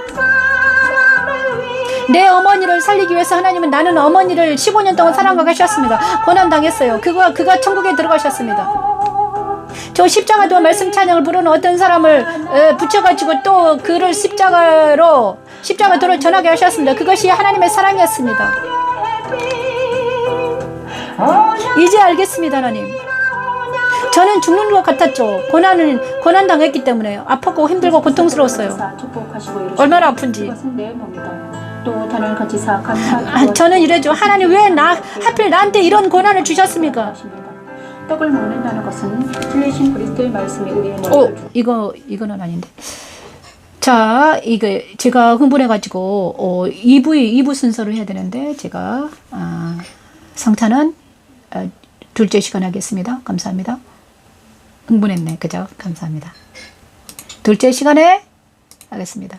내 어머니를 살리기 위해서 하나님은 나는 어머니를 15년 동안 사랑하게 하셨습니다. 고난 당했어요. 그가 천국에 들어가셨습니다. 저 십자가도 말씀 찬양을 부르는 어떤 사람을 붙여가지고 또 그를 십자가도로 전하게 하셨습니다. 그것이 하나님의 사랑이었습니다. 이제 알겠습니다, 하나님. 저는 죽는 것 같았죠. 고난 당했기 때문에 아팠고 힘들고 고통스러웠어요. 얼마나 아픈지. 저는 이래죠. 하나님 왜 하필 나한테 이런 고난을 주셨습니까? 떡을 먹는다는 것은 틀리신 그리스도의 말씀에 의해 이거는 아닌데. 자, 제가 흥분해가지고 2부 순서로 해야 되는데 제가 성탄은 둘째 시간 하겠습니다. 감사합니다. 흥분했네, 그죠? 감사합니다. 둘째 시간에 하겠습니다.